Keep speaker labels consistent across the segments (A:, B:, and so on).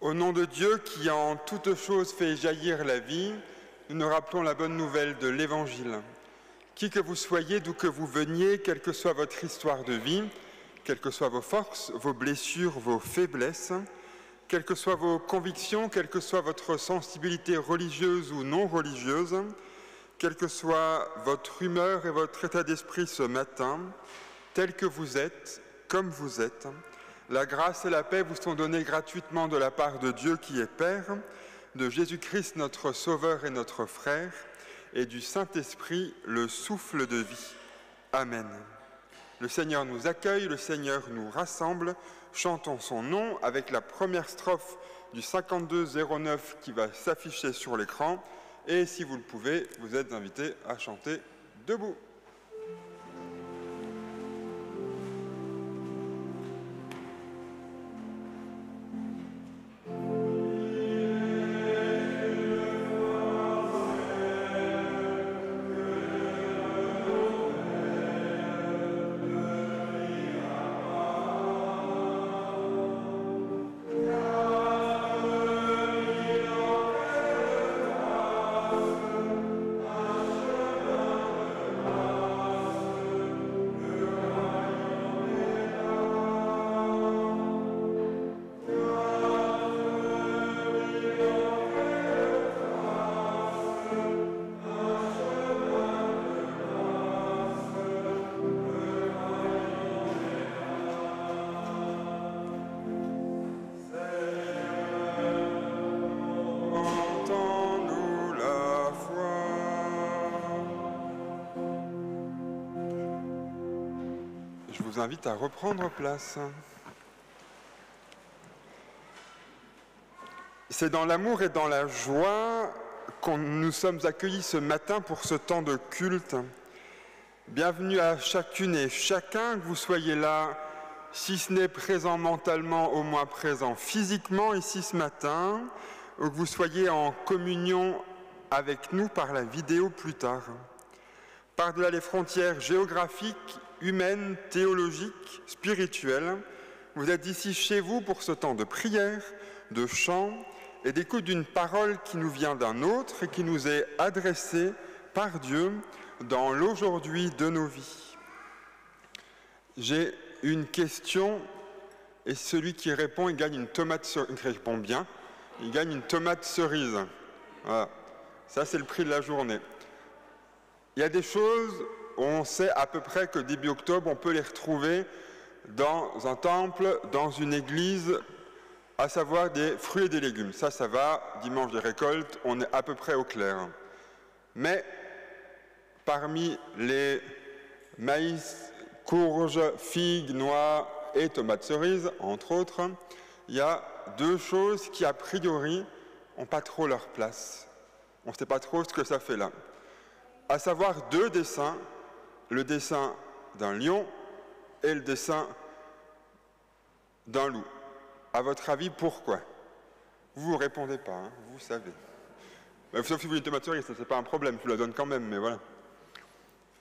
A: Au nom de Dieu qui en toutes choses fait jaillir la vie, nous nous rappelons la bonne nouvelle de l'Évangile. Qui que vous soyez, d'où que vous veniez, quelle que soit votre histoire de vie, quelles que soient vos forces, vos blessures, vos faiblesses, quelles que soient vos convictions, quelle que soit votre sensibilité religieuse ou non religieuse, quelle que soit votre humeur et votre état d'esprit ce matin, tel que vous êtes, comme vous êtes, la grâce et la paix vous sont données gratuitement de la part de Dieu qui est Père, de Jésus-Christ notre Sauveur et notre Frère, et du Saint-Esprit, le souffle de vie. Amen. Le Seigneur nous accueille, le Seigneur nous rassemble. Chantons son nom avec la première strophe du 5209 qui va s'afficher sur l'écran. Et si vous le pouvez, vous êtes invités à chanter debout. Je vous invite à reprendre place. C'est dans l'amour et dans la joie que nous sommes accueillis ce matin pour ce temps de culte. Bienvenue à chacune et chacun, que vous soyez là, si ce n'est présent mentalement, au moins présent physiquement ici ce matin, ou que vous soyez en communion avec nous par la vidéo plus tard. Par-delà les frontières géographiques, humaines, théologiques, spirituelles, vous êtes ici chez vous pour ce temps de prière, de chant et d'écoute d'une parole qui nous vient d'un autre et qui nous est adressée par Dieu dans l'aujourd'hui de nos vies. J'ai une question et celui qui répond, il gagne une tomate cerise. Il répond bien, il gagne une tomate cerise. Voilà. Ça, c'est le prix de la journée. Il y a des choses où on sait à peu près que début octobre, on peut les retrouver dans un temple, dans une église, à savoir des fruits et des légumes. Ça va, dimanche des récoltes, on est à peu près au clair. Mais parmi les maïs, courges, figues, noix et tomates cerises, entre autres, il y a deux choses qui, a priori, n'ont pas trop leur place. On ne sait pas trop ce que ça fait là. À savoir deux dessins, le dessin d'un lion et le dessin d'un loup. À votre avis, pourquoi? Vous ne répondez pas, hein, vous savez. Sauf si vous voulez une tomate cerise, ça c'est pas un problème, je vous la donne quand même, mais voilà.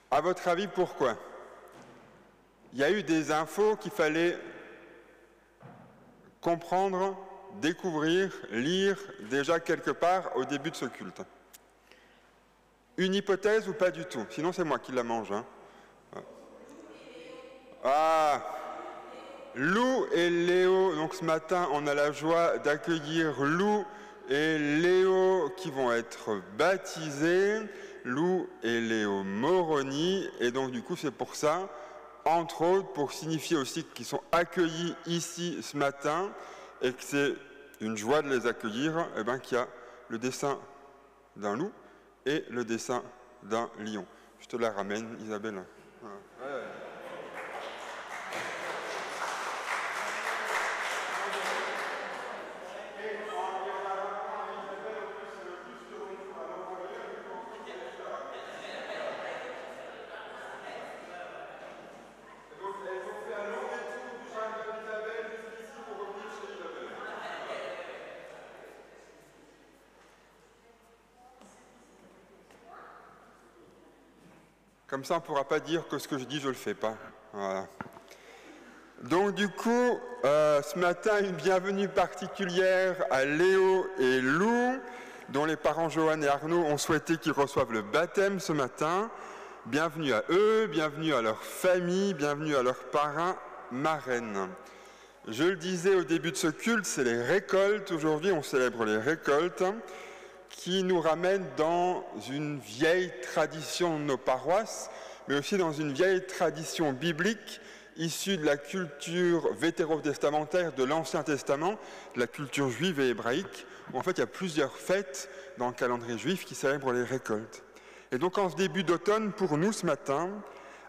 A: À votre avis, pourquoi? Il y a eu des infos qu'il fallait comprendre, découvrir, lire déjà quelque part au début de ce culte. Une hypothèse ou pas du tout? Sinon, c'est moi qui la mange. Hein. Ah, Lou et Léo. Donc ce matin, on a la joie d'accueillir Lou et Léo qui vont être baptisés. Lou et Léo Moroni. Et donc du coup, c'est pour ça, entre autres, pour signifier aussi qu'ils sont accueillis ici ce matin et que c'est une joie de les accueillir, eh ben, qu'il y a le dessin d'un loup et le dessin d'un lion. Je te la ramène, Isabelle. Ouais. Comme ça, on ne pourra pas dire que ce que je dis, je ne le fais pas. Voilà. Donc du coup, ce matin, une bienvenue particulière à Léo et Lou, dont les parents Johan et Arnaud ont souhaité qu'ils reçoivent le baptême ce matin. Bienvenue à eux, bienvenue à leur famille, bienvenue à leurs parrains, marraines. Je le disais au début de ce culte, c'est les récoltes. Aujourd'hui, on célèbre les récoltes qui nous ramènent dans une vieille tradition de nos paroisses, mais aussi dans une vieille tradition biblique issue de la culture vétérotestamentaire de l'Ancien Testament, de la culture juive et hébraïque, où en fait il y a plusieurs fêtes dans le calendrier juif qui célèbrent les récoltes. Et donc en ce début d'automne, pour nous ce matin,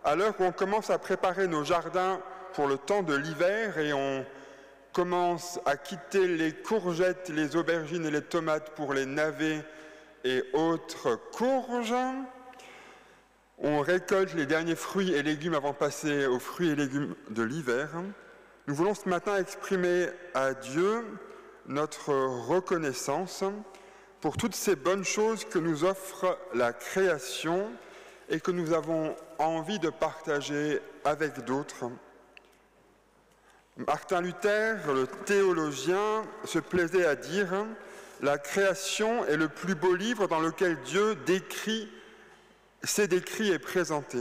A: à l'heure où on commence à préparer nos jardins pour le temps de l'hiver et on commence à quitter les courgettes, les aubergines et les tomates pour les navets et autres courges, on récolte les derniers fruits et légumes avant de passer aux fruits et légumes de l'hiver. Nous voulons ce matin exprimer à Dieu notre reconnaissance pour toutes ces bonnes choses que nous offre la création et que nous avons envie de partager avec d'autres. Martin Luther, le théologien, se plaisait à dire « La création est le plus beau livre dans lequel Dieu s'est décrit et présenté. »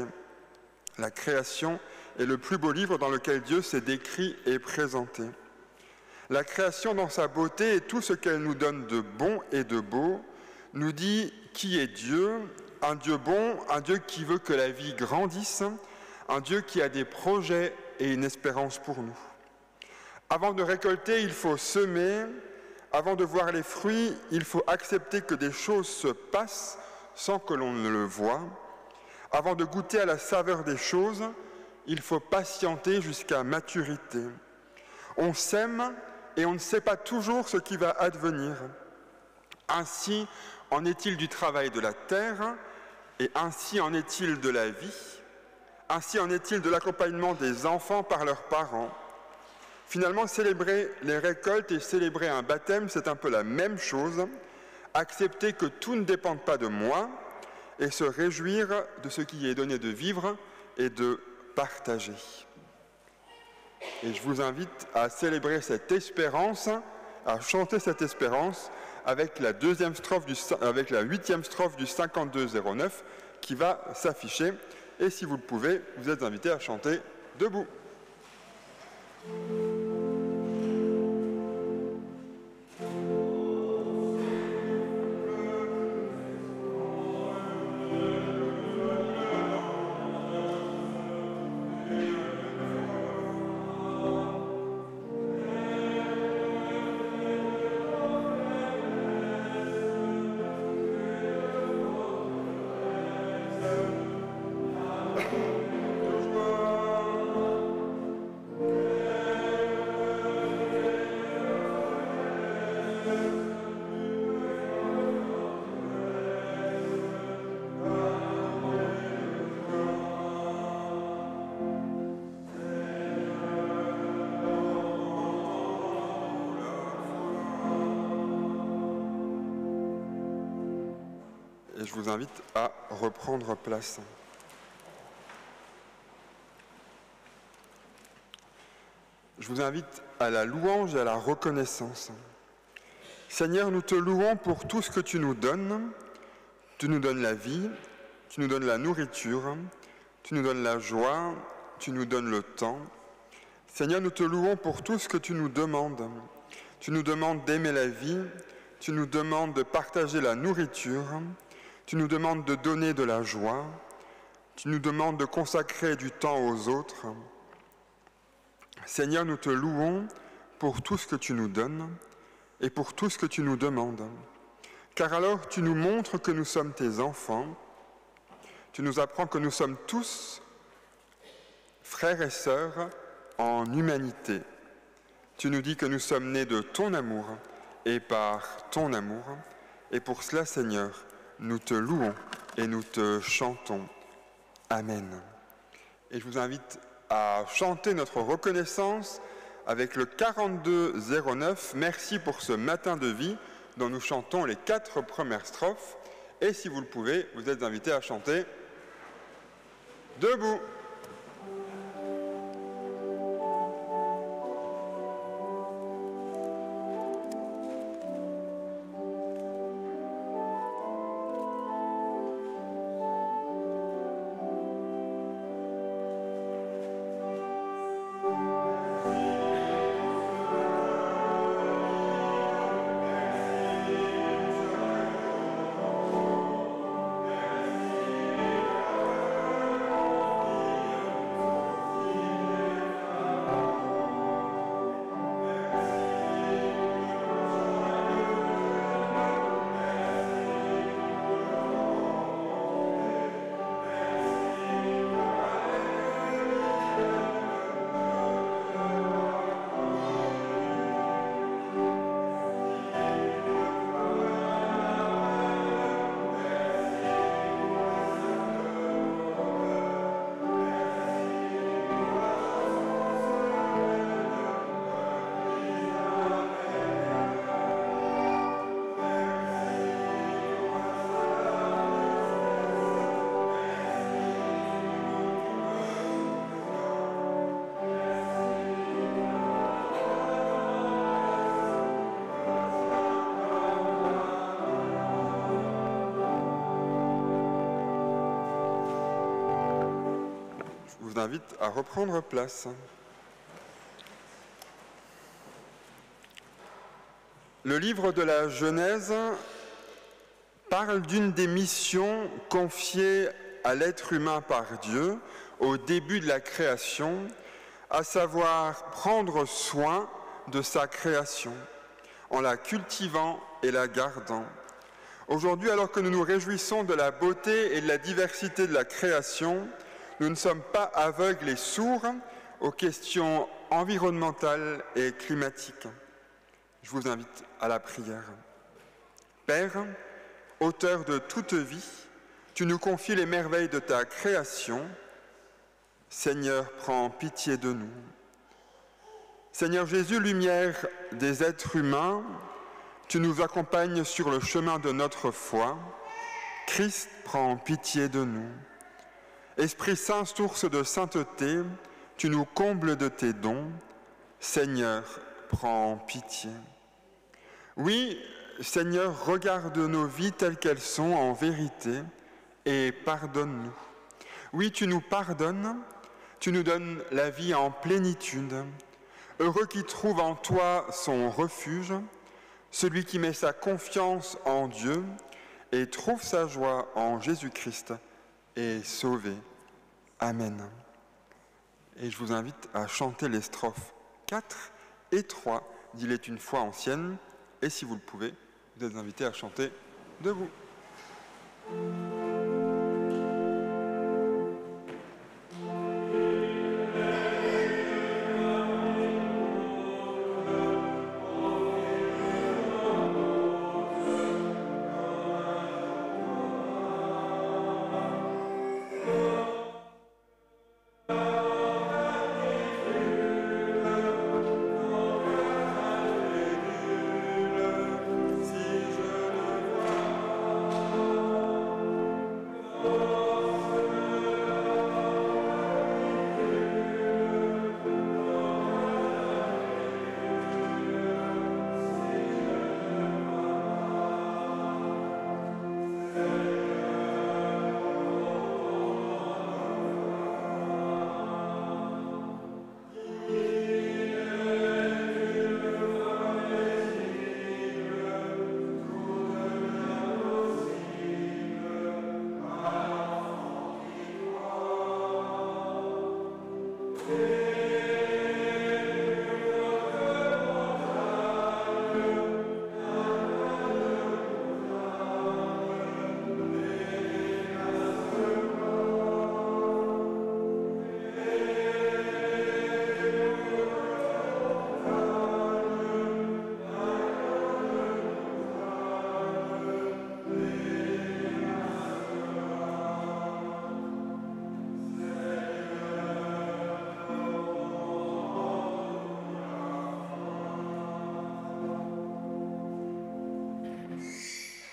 A: La création est le plus beau livre dans lequel Dieu s'est décrit et présenté. La création dans sa beauté et tout ce qu'elle nous donne de bon et de beau nous dit qui est Dieu, un Dieu bon, un Dieu qui veut que la vie grandisse, un Dieu qui a des projets et une espérance pour nous. Avant de récolter, il faut semer. Avant de voir les fruits, il faut accepter que des choses se passent sans que l'on ne le voie. Avant de goûter à la saveur des choses, il faut patienter jusqu'à maturité. On sème et on ne sait pas toujours ce qui va advenir. Ainsi en est-il du travail de la terre, et ainsi en est-il de la vie. Ainsi en est-il de l'accompagnement des enfants par leurs parents. Finalement, célébrer les récoltes et célébrer un baptême, c'est un peu la même chose. Accepter que tout ne dépende pas de moi et se réjouir de ce qui est donné de vivre et de partager. Et je vous invite à célébrer cette espérance, à chanter cette espérance avec la 8e strophe du 5209 qui va s'afficher. Et si vous le pouvez, vous êtes invités à chanter debout. Et je vous invite à reprendre place. Je vous invite à la louange et à la reconnaissance. Seigneur, nous te louons pour tout ce que tu nous donnes. Tu nous donnes la vie, tu nous donnes la nourriture, tu nous donnes la joie, tu nous donnes le temps. Seigneur, nous te louons pour tout ce que tu nous demandes. Tu nous demandes d'aimer la vie, tu nous demandes de partager la nourriture, tu nous demandes de donner de la joie, tu nous demandes de consacrer du temps aux autres. Seigneur, nous te louons pour tout ce que tu nous donnes et pour tout ce que tu nous demandes. Car alors tu nous montres que nous sommes tes enfants, tu nous apprends que nous sommes tous frères et sœurs en humanité. Tu nous dis que nous sommes nés de ton amour et par ton amour. Et pour cela, Seigneur, nous te louons et nous te chantons. Amen. Et je vous invite à chanter notre reconnaissance avec le 4209. Merci pour ce matin de vie dont nous chantons les 4 premières strophes. Et si vous le pouvez, vous êtes invités à chanter debout. vous invite à reprendre place. Le livre de la Genèse parle d'une des missions confiées à l'être humain par Dieu au début de la création, à savoir prendre soin de sa création, en la cultivant et la gardant. Aujourd'hui, alors que nous nous réjouissons de la beauté et de la diversité de la création, nous ne sommes pas aveugles et sourds aux questions environnementales et climatiques. Je vous invite à la prière. Père, auteur de toute vie, tu nous confies les merveilles de ta création. Seigneur, prends pitié de nous. Seigneur Jésus, lumière des êtres humains, tu nous accompagnes sur le chemin de notre foi. Christ, prends pitié de nous. Esprit Saint, source de sainteté, tu nous combles de tes dons. Seigneur, prends pitié. Oui, Seigneur, regarde nos vies telles qu'elles sont en vérité et pardonne-nous. Oui, tu nous pardonnes, tu nous donnes la vie en plénitude. Heureux qui trouve en toi son refuge, celui qui met sa confiance en Dieu et trouve sa joie en Jésus-Christ est sauvé. Amen. Et je vous invite à chanter les strophes 4 et 3 d'Il est une fois ancienne. Et si vous le pouvez, vous êtes invités à chanter debout.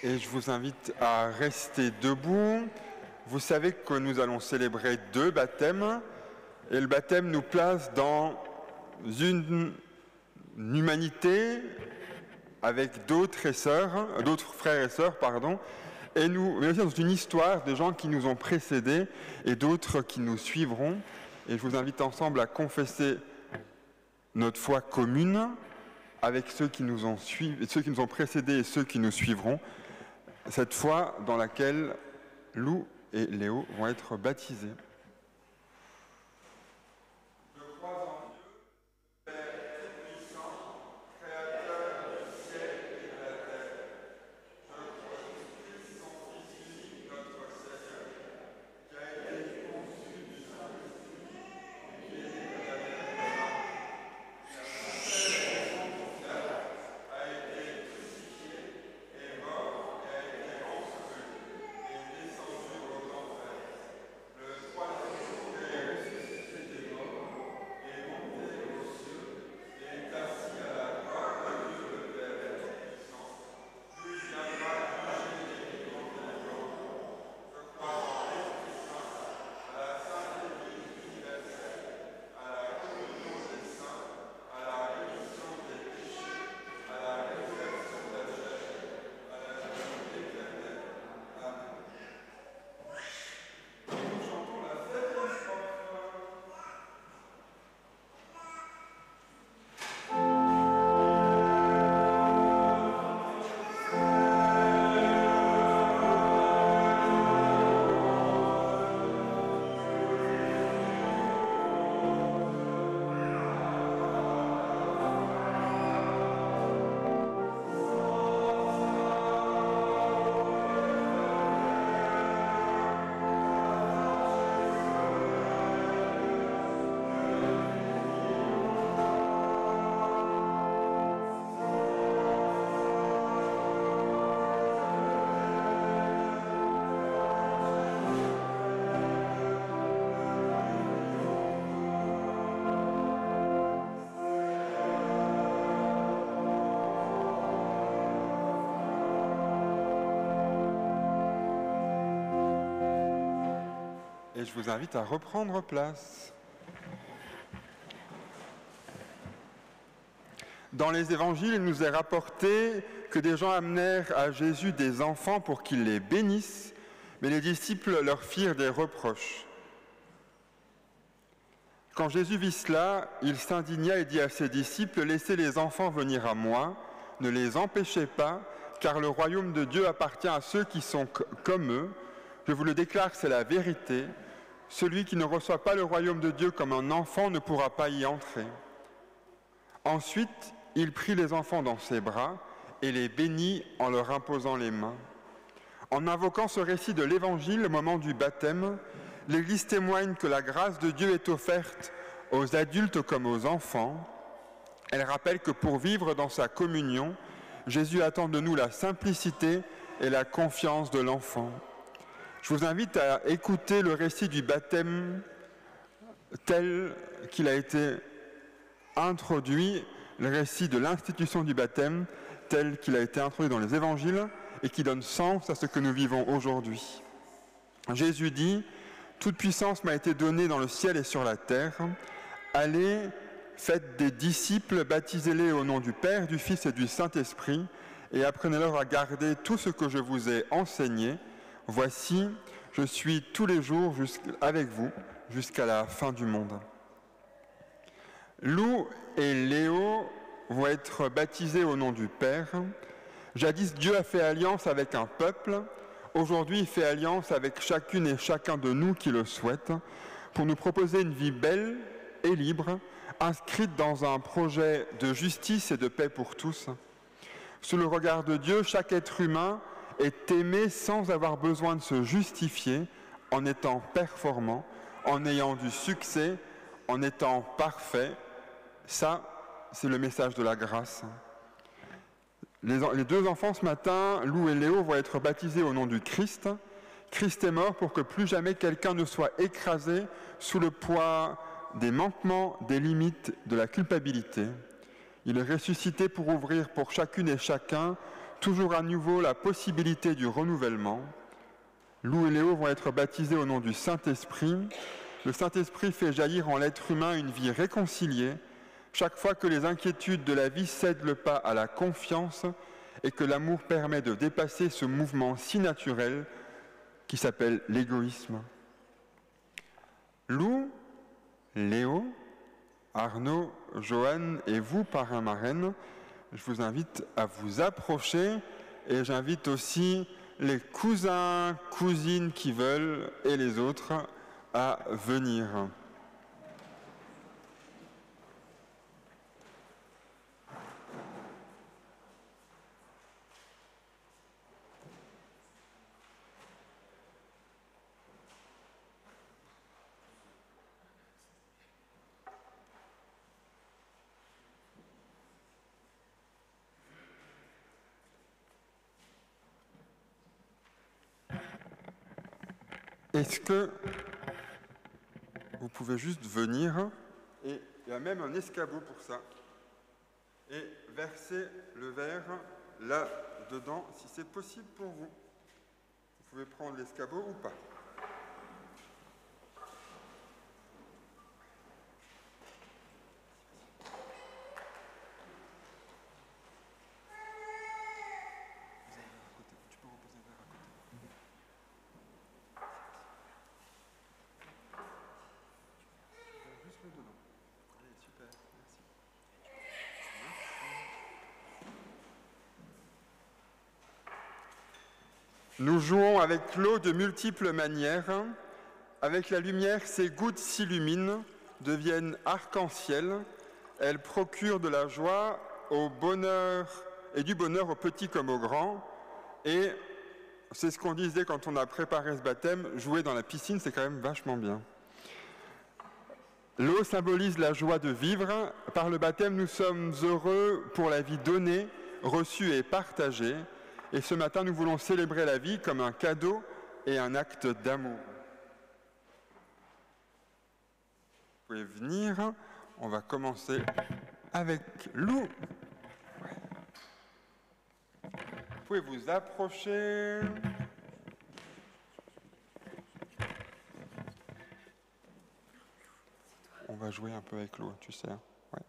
A: Et je vous invite à rester debout. Vous savez que nous allons célébrer 2 baptêmes. Et le baptême nous place dans une humanité avec d'autres frères et sœurs, et nous aussi dans une histoire de gens qui nous ont précédés et d'autres qui nous suivront. Et je vous invite ensemble à confesser notre foi commune avec ceux qui nous ont précédés et ceux qui nous suivront. Cette foi dans laquelle Lou et Léo vont être baptisés.
B: Le
A: et je vous invite à reprendre place. Dans les évangiles, il nous est rapporté que des gens amenèrent à Jésus des enfants pour qu'il les bénisse, mais les disciples leur firent des reproches. Quand Jésus vit cela, il s'indigna et dit à ses disciples, « Laissez les enfants venir à moi, ne les empêchez pas, car le royaume de Dieu appartient à ceux qui sont comme eux. Je vous le déclare, c'est la vérité. Celui qui ne reçoit pas le royaume de Dieu comme un enfant ne pourra pas y entrer. » Ensuite, il prit les enfants dans ses bras et les bénit en leur imposant les mains. En invoquant ce récit de l'Évangile au moment du baptême, l'Église témoigne que la grâce de Dieu est offerte aux adultes comme aux enfants. Elle rappelle que pour vivre dans sa communion, Jésus attend de nous la simplicité et la confiance de l'enfant. Je vous invite à écouter le récit du baptême tel qu'il a été introduit, le récit de l'institution du baptême tel qu'il a été introduit dans les évangiles et qui donne sens à ce que nous vivons aujourd'hui. Jésus dit « Toute puissance m'a été donnée dans le ciel et sur la terre. Allez, faites des disciples, baptisez-les au nom du Père, du Fils et du Saint-Esprit, et apprenez-leur à garder tout ce que je vous ai enseigné. Voici, je suis tous les jours avec vous jusqu'à la fin du monde. » Lou et Léo vont être baptisés au nom du Père. Jadis, Dieu a fait alliance avec un peuple. Aujourd'hui, il fait alliance avec chacune et chacun de nous qui le souhaitent pour nous proposer une vie belle et libre, inscrite dans un projet de justice et de paix pour tous. Sous le regard de Dieu, chaque être humain est aimé sans avoir besoin de se justifier, en étant performant, en ayant du succès, en étant parfait. Ça, c'est le message de la grâce. Les deux enfants ce matin, Lou et Léo, vont être baptisés au nom du Christ. Christ est mort pour que plus jamais quelqu'un ne soit écrasé sous le poids des manquements, des limites, de la culpabilité. Il est ressuscité pour ouvrir pour chacune et chacun toujours à nouveau la possibilité du renouvellement. Lou et Léo vont être baptisés au nom du Saint-Esprit. Le Saint-Esprit fait jaillir en l'être humain une vie réconciliée, chaque fois que les inquiétudes de la vie cèdent le pas à la confiance et que l'amour permet de dépasser ce mouvement si naturel qui s'appelle l'égoïsme. Lou, Léo, Arnaud, Joanne et vous, parrain, marraine, je vous invite à vous approcher et j'invite aussi les cousins, cousines qui veulent et les autres à venir. Est-ce que vous pouvez juste venir, et il y a même un escabeau pour ça, et verser le verre là-dedans, si c'est possible pour vous. Vous pouvez prendre l'escabeau ou pas. Nous jouons avec l'eau de multiples manières. Avec la lumière, ces gouttes s'illuminent, deviennent arc-en-ciel. Elles procurent de la joie au bonheur et du bonheur aux petits comme aux grands. Et c'est ce qu'on disait quand on a préparé ce baptême, jouer dans la piscine, c'est quand même vachement bien. L'eau symbolise la joie de vivre. Par le baptême, nous sommes heureux pour la vie donnée, reçue et partagée. Et ce matin, nous voulons célébrer la vie comme un cadeau et un acte d'amour. Vous pouvez venir, on va commencer avec Lou. Vous pouvez vous approcher. va jouer un peu avec l'eau, tu sais. Hein. Ouais.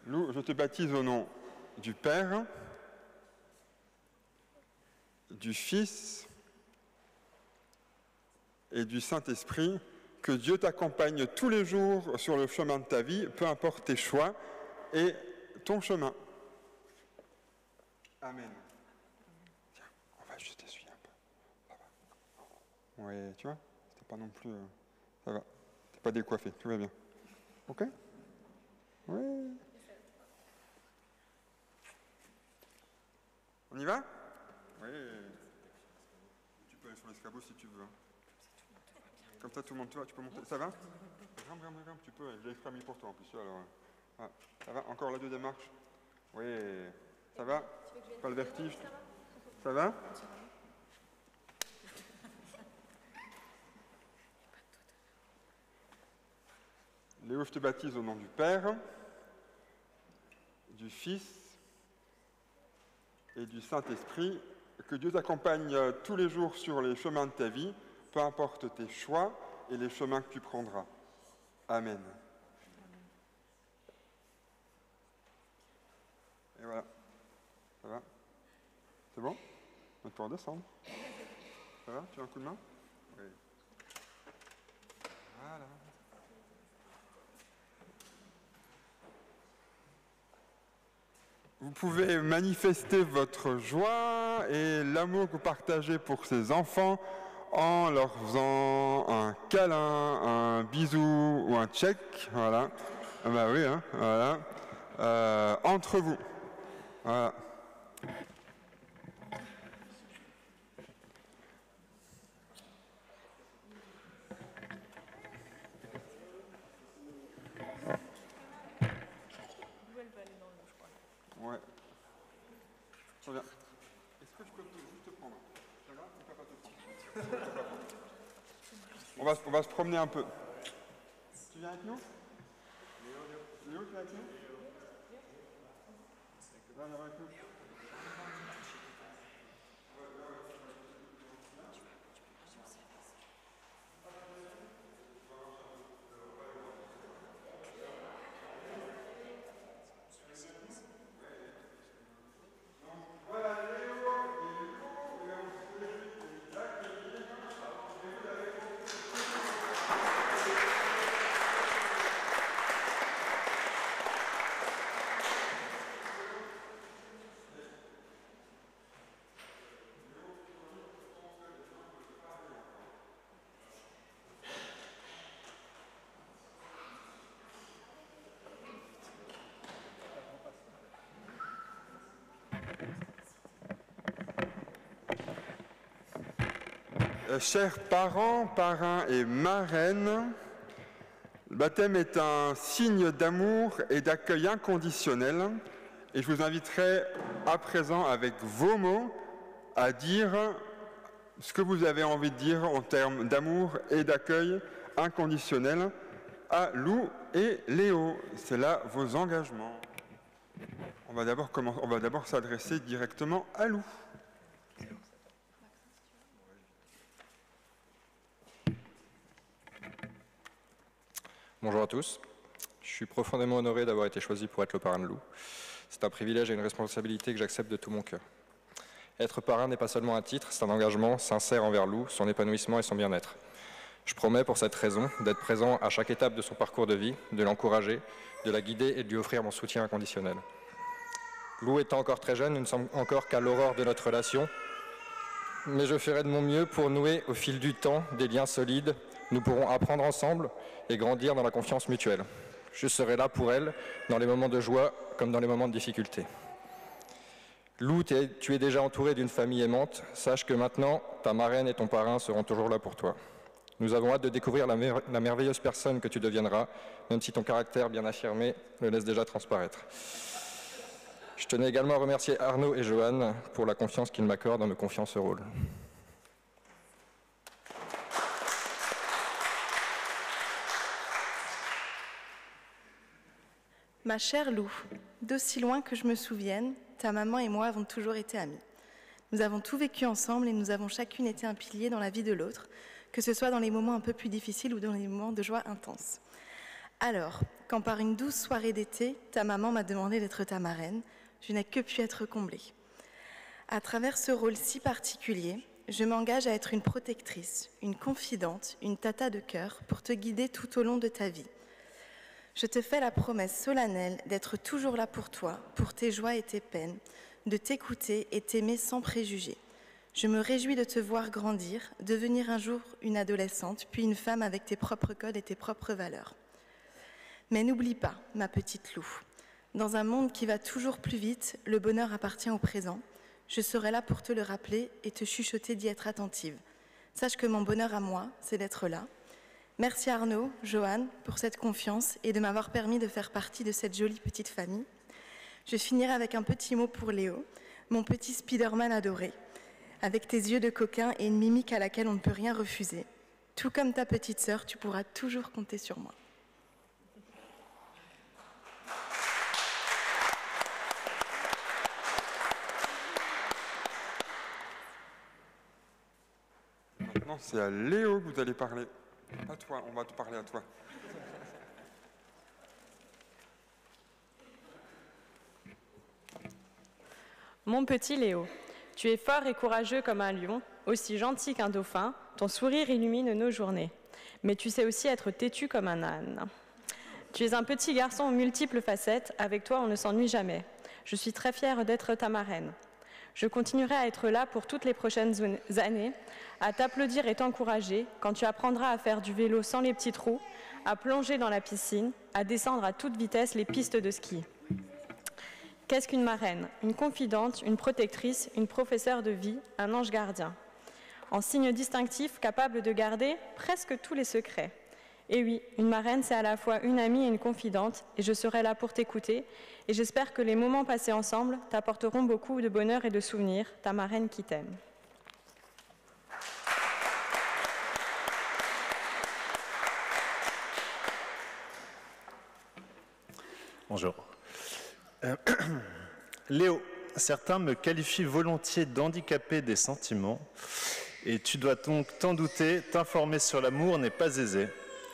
A: Lou, je te baptise au nom du Père, du Fils et du Saint-Esprit. Que Dieu t'accompagne tous les jours sur le chemin de ta vie, peu importe tes choix et ton chemin. Amen. Tiens, on va juste essuyer un peu. Ça va. Oui, tu vois, c'était pas non plus... ça va. T'es pas décoiffé, tout va bien. Ok? Oui. On y va? Oui. Tu peux aller sur l'escabeau si tu veux. Hein. Comme ça, tout le monde, tu peux monter. Ça va? Grimpe, tu peux. Je l'ai fait mis pour toi en plus. Alors, ah, ça va? Encore la deuxième marche? Oui. Ça va? Pas le vertige? Ça va? Léo, je te baptise au nom du Père, du Fils et du Saint-Esprit. Que Dieu t'accompagne tous les jours sur les chemins de ta vie, peu importe tes choix et les chemins que tu prendras. Amen. Et voilà. Ça va? C'est bon? On peut redescendre. Ça va? Tu as un coup de main? Oui. Voilà. Vous pouvez manifester votre joie et l'amour que vous partagez pour ces enfants en leur faisant un câlin, un bisou ou un check. Voilà. Ah bah oui, hein, voilà. Entre vous. Voilà. Ouais. Très bien. Est-ce que je peux juste te prendre? On va se promener un peu. Tu viens avec nous? Léo, tu viens avec nous? Viens avec nous. Chers parents, parrains et marraines, le baptême est un signe d'amour et d'accueil inconditionnel et je vous inviterai à présent avec vos mots à dire ce que vous avez envie de dire en termes d'amour et d'accueil inconditionnel à Lou et Léo. C'est là vos engagements. On va d'abord s'adresser directement à Lou.
B: Bonjour à tous. Je suis profondément honoré d'avoir été choisi pour être le parrain de Lou. C'est un privilège et une responsabilité que j'accepte de tout mon cœur. Être parrain n'est pas seulement un titre, c'est un engagement sincère envers Lou, son épanouissement et son bien-être. Je promets pour cette raison d'être présent à chaque étape de son parcours de vie, de l'encourager, de la guider et de lui offrir mon soutien inconditionnel. Lou étant encore très jeune, nous ne sommes encore qu'à l'aurore de notre relation, mais je ferai de mon mieux pour nouer au fil du temps des liens solides. Nous pourrons apprendre ensemble et grandir dans la confiance mutuelle. Je serai là pour elle, dans les moments de joie comme dans les moments de difficulté. Lou, tu es déjà entouré d'une famille aimante. Sache que maintenant, ta marraine et ton parrain seront toujours là pour toi. Nous avons hâte de découvrir la merveilleuse personne que tu deviendras, même si ton caractère bien affirmé le laisse déjà transparaître. Je tenais également à remercier Arnaud et Joanne pour la confiance qu'ils m'accordent en me confiant ce rôle.
C: Ma chère Lou, d'aussi loin que je me souvienne, ta maman et moi avons toujours été amies. Nous avons tout vécu ensemble et nous avons chacune été un pilier dans la vie de l'autre, que ce soit dans les moments un peu plus difficiles ou dans les moments de joie intense. Alors, quand par une douce soirée d'été, ta maman m'a demandé d'être ta marraine, je n'ai que pu être comblée. À travers ce rôle si particulier, je m'engage à être une protectrice, une confidente, une tata de cœur pour te guider tout au long de ta vie. Je te fais la promesse solennelle d'être toujours là pour toi, pour tes joies et tes peines, de t'écouter et t'aimer sans préjugés. Je me réjouis de te voir grandir, devenir un jour une adolescente, puis une femme avec tes propres codes et tes propres valeurs. Mais n'oublie pas, ma petite Lou, dans un monde qui va toujours plus vite, le bonheur appartient au présent. Je serai là pour te le rappeler et te chuchoter d'y être attentive. Sache que mon bonheur à moi, c'est d'être là. Merci Arnaud, Joanne, pour cette confiance et de m'avoir permis de faire partie de cette jolie petite famille. Je finirai avec un petit mot pour Léo, mon petit Spider-Man adoré, avec tes yeux de coquin et une mimique à laquelle on ne peut rien refuser. Tout comme ta petite sœur, tu pourras toujours compter sur moi.
A: Maintenant, c'est à Léo que vous allez parler. Pas toi, on va te parler à toi.
D: Mon petit Léo, tu es fort et courageux comme un lion, aussi gentil qu'un dauphin, ton sourire illumine nos journées. Mais tu sais aussi être têtu comme un âne. Tu es un petit garçon aux multiples facettes, avec toi on ne s'ennuie jamais. Je suis très fière d'être ta marraine. Je continuerai à être là pour toutes les prochaines années, à t'applaudir et t'encourager quand tu apprendras à faire du vélo sans les petits trous, à plonger dans la piscine, à descendre à toute vitesse les pistes de ski. Qu'est-ce qu'une marraine? Une confidente, une protectrice, une professeure de vie, un ange gardien. En signe distinctif, capable de garder presque tous les secrets. Et oui, une marraine, c'est à la fois une amie et une confidente, et je serai là pour t'écouter, et j'espère que les moments passés ensemble t'apporteront beaucoup de bonheur et de souvenirs, ta marraine qui t'aime.
E: Bonjour. Léo, certains me qualifient volontiers d'handicapé des sentiments, et tu dois donc t'en douter, t'informer sur l'amour n'est pas aisé.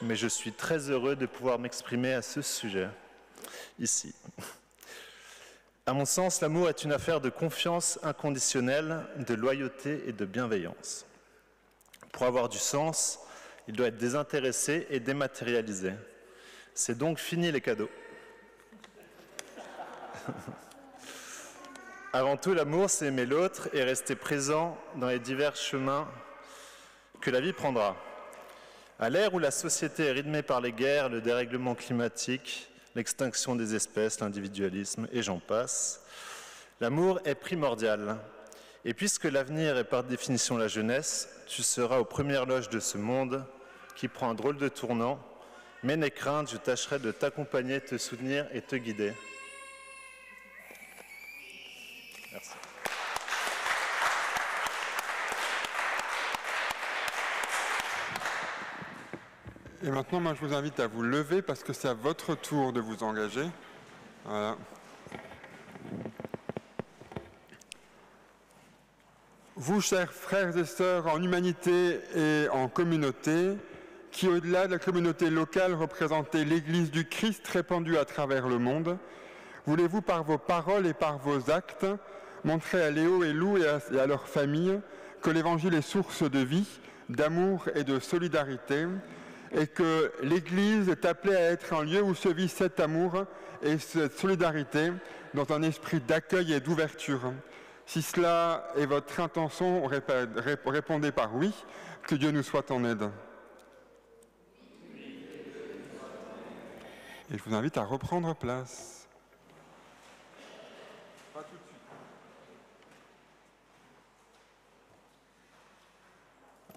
E: Mais je suis très heureux de pouvoir m'exprimer à ce sujet, ici. À mon sens, l'amour est une affaire de confiance inconditionnelle, de loyauté et de bienveillance. Pour avoir du sens, il doit être désintéressé et dématérialisé. C'est donc fini les cadeaux. Avant tout, l'amour, c'est aimer l'autre et rester présent dans les divers chemins que la vie prendra. À l'ère où la société est rythmée par les guerres, le dérèglement climatique, l'extinction des espèces, l'individualisme, et j'en passe, l'amour est primordial. Et puisque l'avenir est par définition la jeunesse, tu seras aux premières loges de ce monde qui prend un drôle de tournant, mais n'aie crainte, je tâcherai de t'accompagner, te soutenir et te guider. Merci.
A: Et maintenant, moi, je vous invite à vous lever parce que c'est à votre tour de vous engager. Voilà. Vous, chers frères et sœurs en humanité et en communauté, qui, au-delà de la communauté locale, représentez l'Église du Christ répandue à travers le monde, voulez-vous, par vos paroles et par vos actes, montrer à Léo et Lou et à leur famille que l'Évangile est source de vie, d'amour et de solidarité, et que l'Église est appelée à être un lieu où se vit cet amour et cette solidarité dans un esprit d'accueil et d'ouverture. Si cela est votre intention, répondez par oui, que Dieu nous soit en aide. Et je vous invite à reprendre place. Pas tout de suite.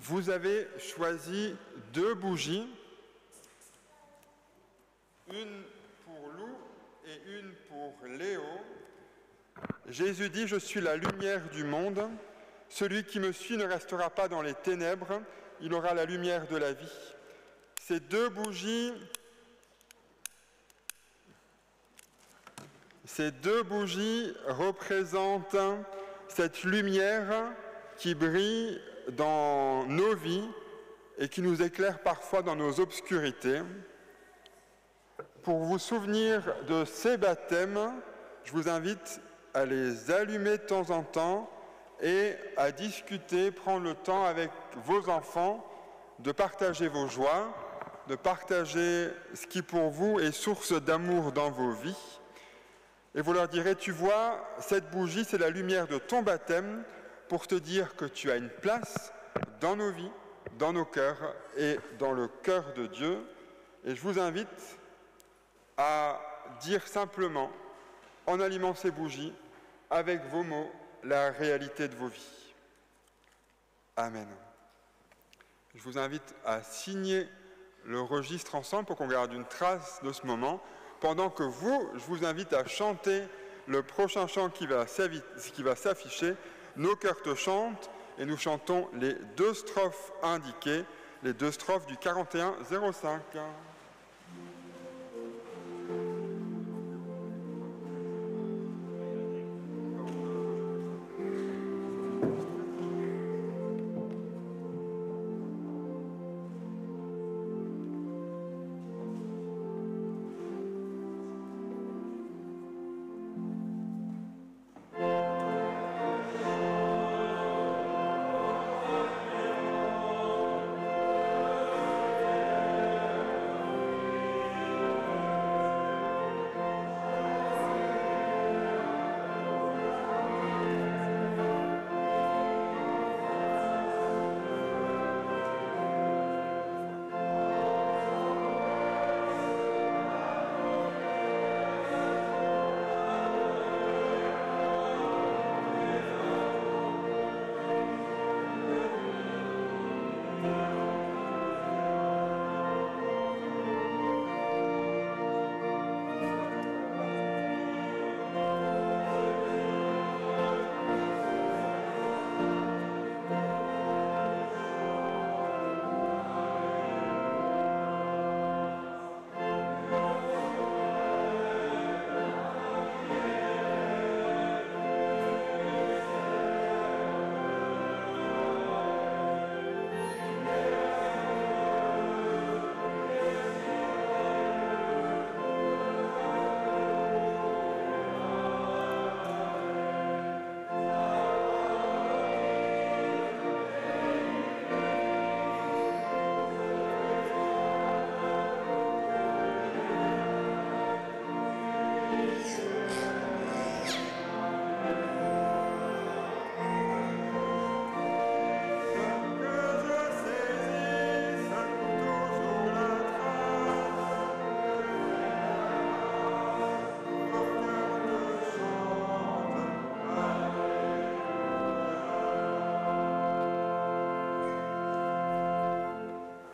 A: Vous avez choisi 2 bougies, une pour Lou et une pour Léo. Jésus dit « Je suis la lumière du monde. Celui qui me suit ne restera pas dans les ténèbres, il aura la lumière de la vie. » Ces 2 bougies représentent cette lumière qui brille dans nos vies et qui nous éclairent parfois dans nos obscurités. Pour vous souvenir de ces baptêmes, je vous invite à les allumer de temps en temps et à discuter, prendre le temps avec vos enfants de partager vos joies, de partager ce qui pour vous est source d'amour dans vos vies. Et vous leur direz, tu vois, cette bougie, c'est la lumière de ton baptême pour te dire que tu as une place dans nos vies, dans nos cœurs et dans le cœur de Dieu. Et je vous invite à dire simplement, en allumant ces bougies, avec vos mots, la réalité de vos vies. Amen. Je vous invite à signer le registre ensemble pour qu'on garde une trace de ce moment. Pendant que je vous invite à chanter le prochain chant qui va s'afficher. Nos cœurs te chantent et nous chantons les 2 strophes indiquées, les 2 strophes du 41-05.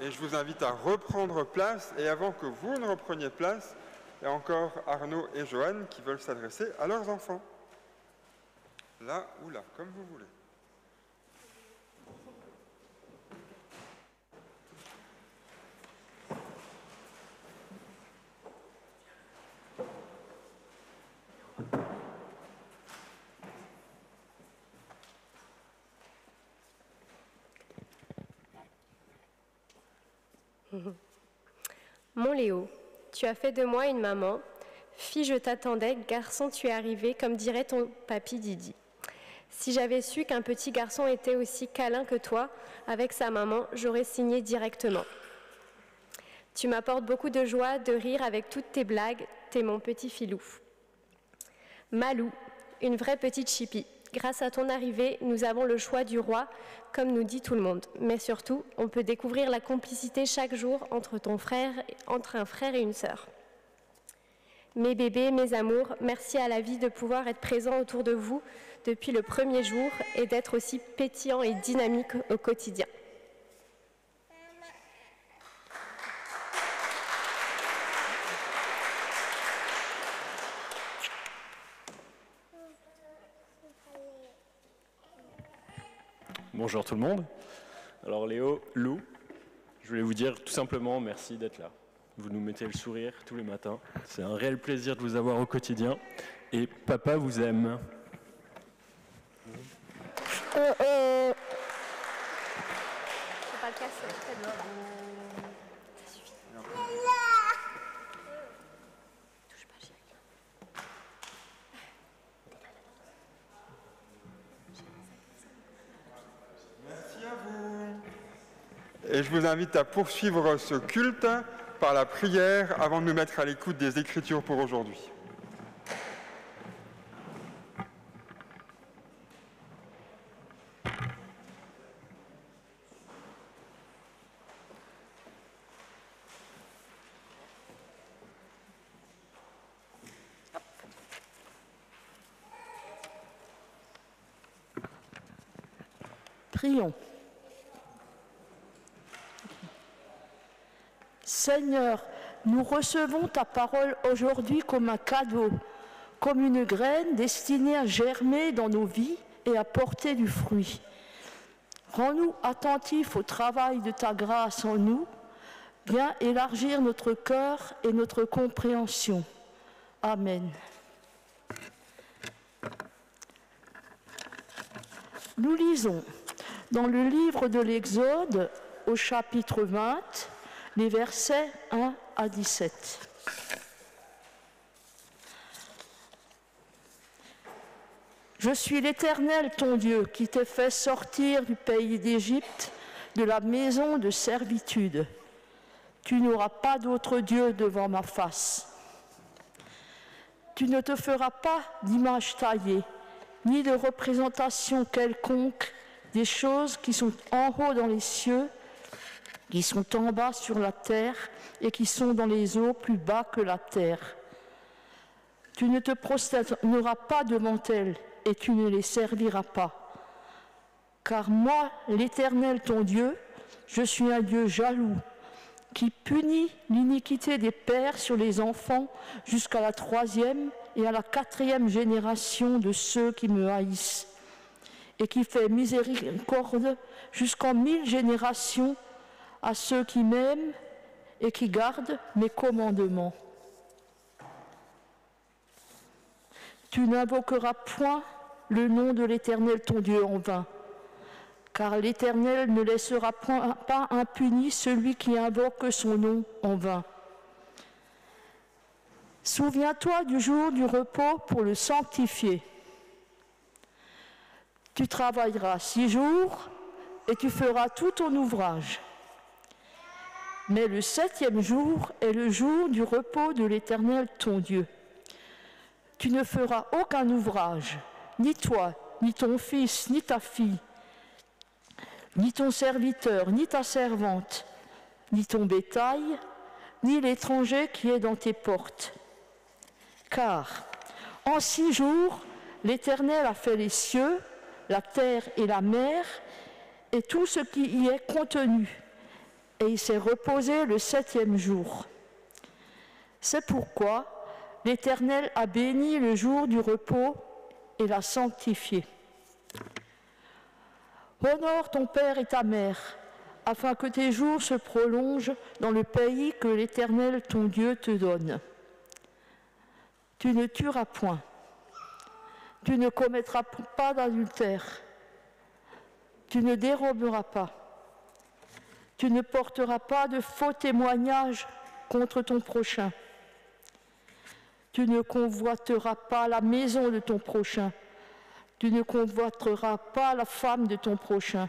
A: Et je vous invite à reprendre place. Et avant que vous ne repreniez place, il y a encore Arnaud et Joanne qui veulent s'adresser à leurs enfants. Là ou là, comme vous voulez.
F: Mon Léo, tu as fait de moi une maman. Fille, je t'attendais. Garçon, tu es arrivé, comme dirait ton papy Didi. Si j'avais su qu'un petit garçon était aussi câlin que toi, avec sa maman, j'aurais signé directement. Tu m'apportes beaucoup de joie, de rire avec toutes tes blagues. T'es mon petit filou. Malou, une vraie petite chipie. Grâce à ton arrivée, nous avons le choix du roi, comme nous dit tout le monde. Mais surtout, on peut découvrir la complicité chaque jour entre un frère et une sœur. Mes bébés, mes amours, merci à la vie de pouvoir être présent autour de vous depuis le premier jour et d'être aussi pétillant et dynamique au quotidien.
G: Bonjour tout le monde. Alors Léo, Lou, je voulais vous dire tout simplement merci d'être là. Vous nous mettez le sourire tous les matins. C'est un réel plaisir de vous avoir au quotidien. Et papa vous aime.
F: va pas le casser. Ça suffit. Touche pas, chérie.
A: Merci à vous. Et je vous invite à poursuivre ce culte par la prière avant de nous mettre à l'écoute des Écritures pour aujourd'hui.
H: Prions. Seigneur, nous recevons ta parole aujourd'hui comme un cadeau, comme une graine destinée à germer dans nos vies et à porter du fruit. Rends-nous attentifs au travail de ta grâce en nous, viens élargir notre cœur et notre compréhension. Amen. Nous lisons dans le livre de l'Exode, au chapitre 20, les versets 1 à 17. Je suis l'Éternel, ton Dieu, qui t'ai fait sortir du pays d'Égypte, de la maison de servitude. Tu n'auras pas d'autre Dieu devant ma face. Tu ne te feras pas d'image taillée, ni de représentation quelconque des choses qui sont en haut dans les cieux, qui sont en bas sur la terre et qui sont dans les eaux plus bas que la terre. Tu ne te prosterneras pas devant elles et tu ne les serviras pas. Car moi, l'Éternel ton Dieu, je suis un Dieu jaloux, qui punit l'iniquité des pères sur les enfants jusqu'à la 3e et à la 4e génération de ceux qui me haïssent, et qui fait miséricorde jusqu'en 1000 générations à ceux qui m'aiment et qui gardent mes commandements. Tu n'invoqueras point le nom de l'Éternel ton Dieu en vain, car l'Éternel ne laissera pas impuni celui qui invoque son nom en vain. Souviens-toi du jour du repos pour le sanctifier. Tu travailleras 6 jours et tu feras tout ton ouvrage. Mais le 7e jour est le jour du repos de l'Éternel ton Dieu. Tu ne feras aucun ouvrage, ni toi, ni ton fils, ni ta fille, ni ton serviteur, ni ta servante, ni ton bétail, ni l'étranger qui est dans tes portes. Car en 6 jours, l'Éternel a fait les cieux, la terre et la mer, et tout ce qui y est contenu, et il s'est reposé le 7e jour. C'est pourquoi l'Éternel a béni le jour du repos et l'a sanctifié. Honore ton père et ta mère, afin que tes jours se prolongent dans le pays que l'Éternel ton Dieu te donne. Tu ne tueras point. Tu ne commettras pas d'adultère. Tu ne déroberas pas. Tu ne porteras pas de faux témoignages contre ton prochain. Tu ne convoiteras pas la maison de ton prochain. Tu ne convoiteras pas la femme de ton prochain,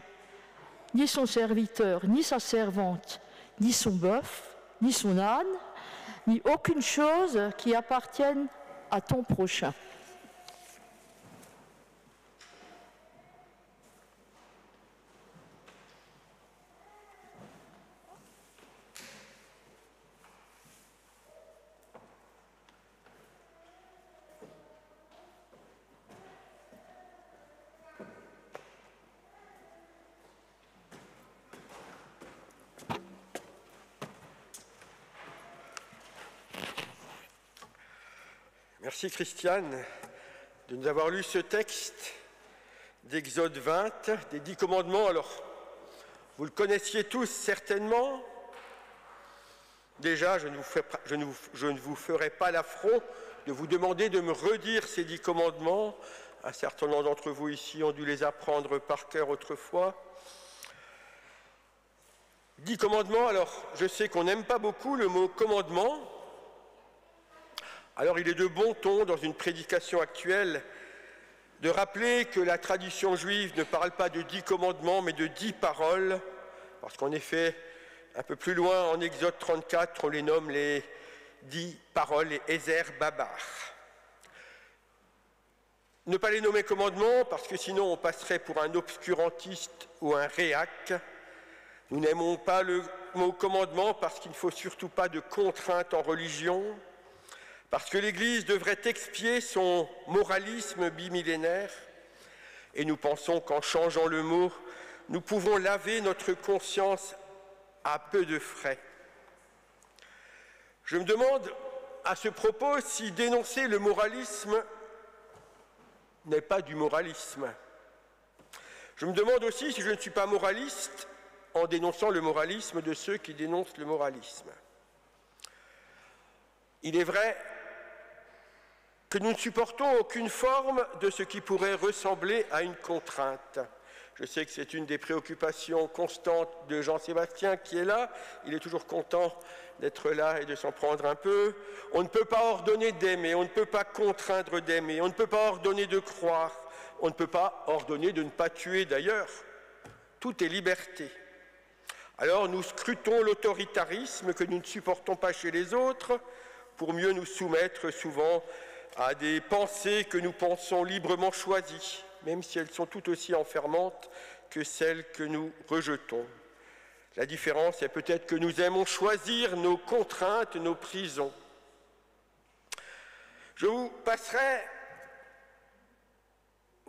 H: ni son serviteur, ni sa servante, ni son bœuf, ni son âne, ni aucune chose qui appartienne à ton prochain.
I: Merci Christiane de nous avoir lu ce texte d'Exode 20, des 10 commandements. Alors, vous le connaissiez tous certainement. Déjà, je ne vous ferai pas l'affront de vous demander de me redire ces 10 commandements. Un certain nombre d'entre vous ici ont dû les apprendre par cœur autrefois. 10 commandements, alors je sais qu'on n'aime pas beaucoup le mot commandement. Alors il est de bon ton, dans une prédication actuelle, de rappeler que la tradition juive ne parle pas de 10 commandements, mais de 10 paroles, parce qu'en effet, un peu plus loin, en Exode 34, on les nomme les 10 paroles, les Ezer Babar. Ne pas les nommer commandements, parce que sinon on passerait pour un obscurantiste ou un réac. Nous n'aimons pas le mot commandement, parce qu'il ne faut surtout pas de contraintes en religion, parce que l'Église devrait expier son moralisme bimillénaire, et nous pensons qu'en changeant le mot, nous pouvons laver notre conscience à peu de frais. Je me demande à ce propos si dénoncer le moralisme n'est pas du moralisme. Je me demande aussi si je ne suis pas moraliste en dénonçant le moralisme de ceux qui dénoncent le moralisme. Il est vrai que nous ne supportons aucune forme de ce qui pourrait ressembler à une contrainte. Je sais que c'est une des préoccupations constantes de Jean-Sébastien qui est là. Il est toujours content d'être là et de s'en prendre un peu. On ne peut pas ordonner d'aimer, on ne peut pas contraindre d'aimer, on ne peut pas ordonner de croire, on ne peut pas ordonner de ne pas tuer d'ailleurs. Tout est liberté. Alors nous scrutons l'autoritarisme que nous ne supportons pas chez les autres pour mieux nous soumettre souvent à des pensées que nous pensons librement choisies, même si elles sont tout aussi enfermantes que celles que nous rejetons. La différence est peut-être que nous aimons choisir nos contraintes, nos prisons. Je vous passerai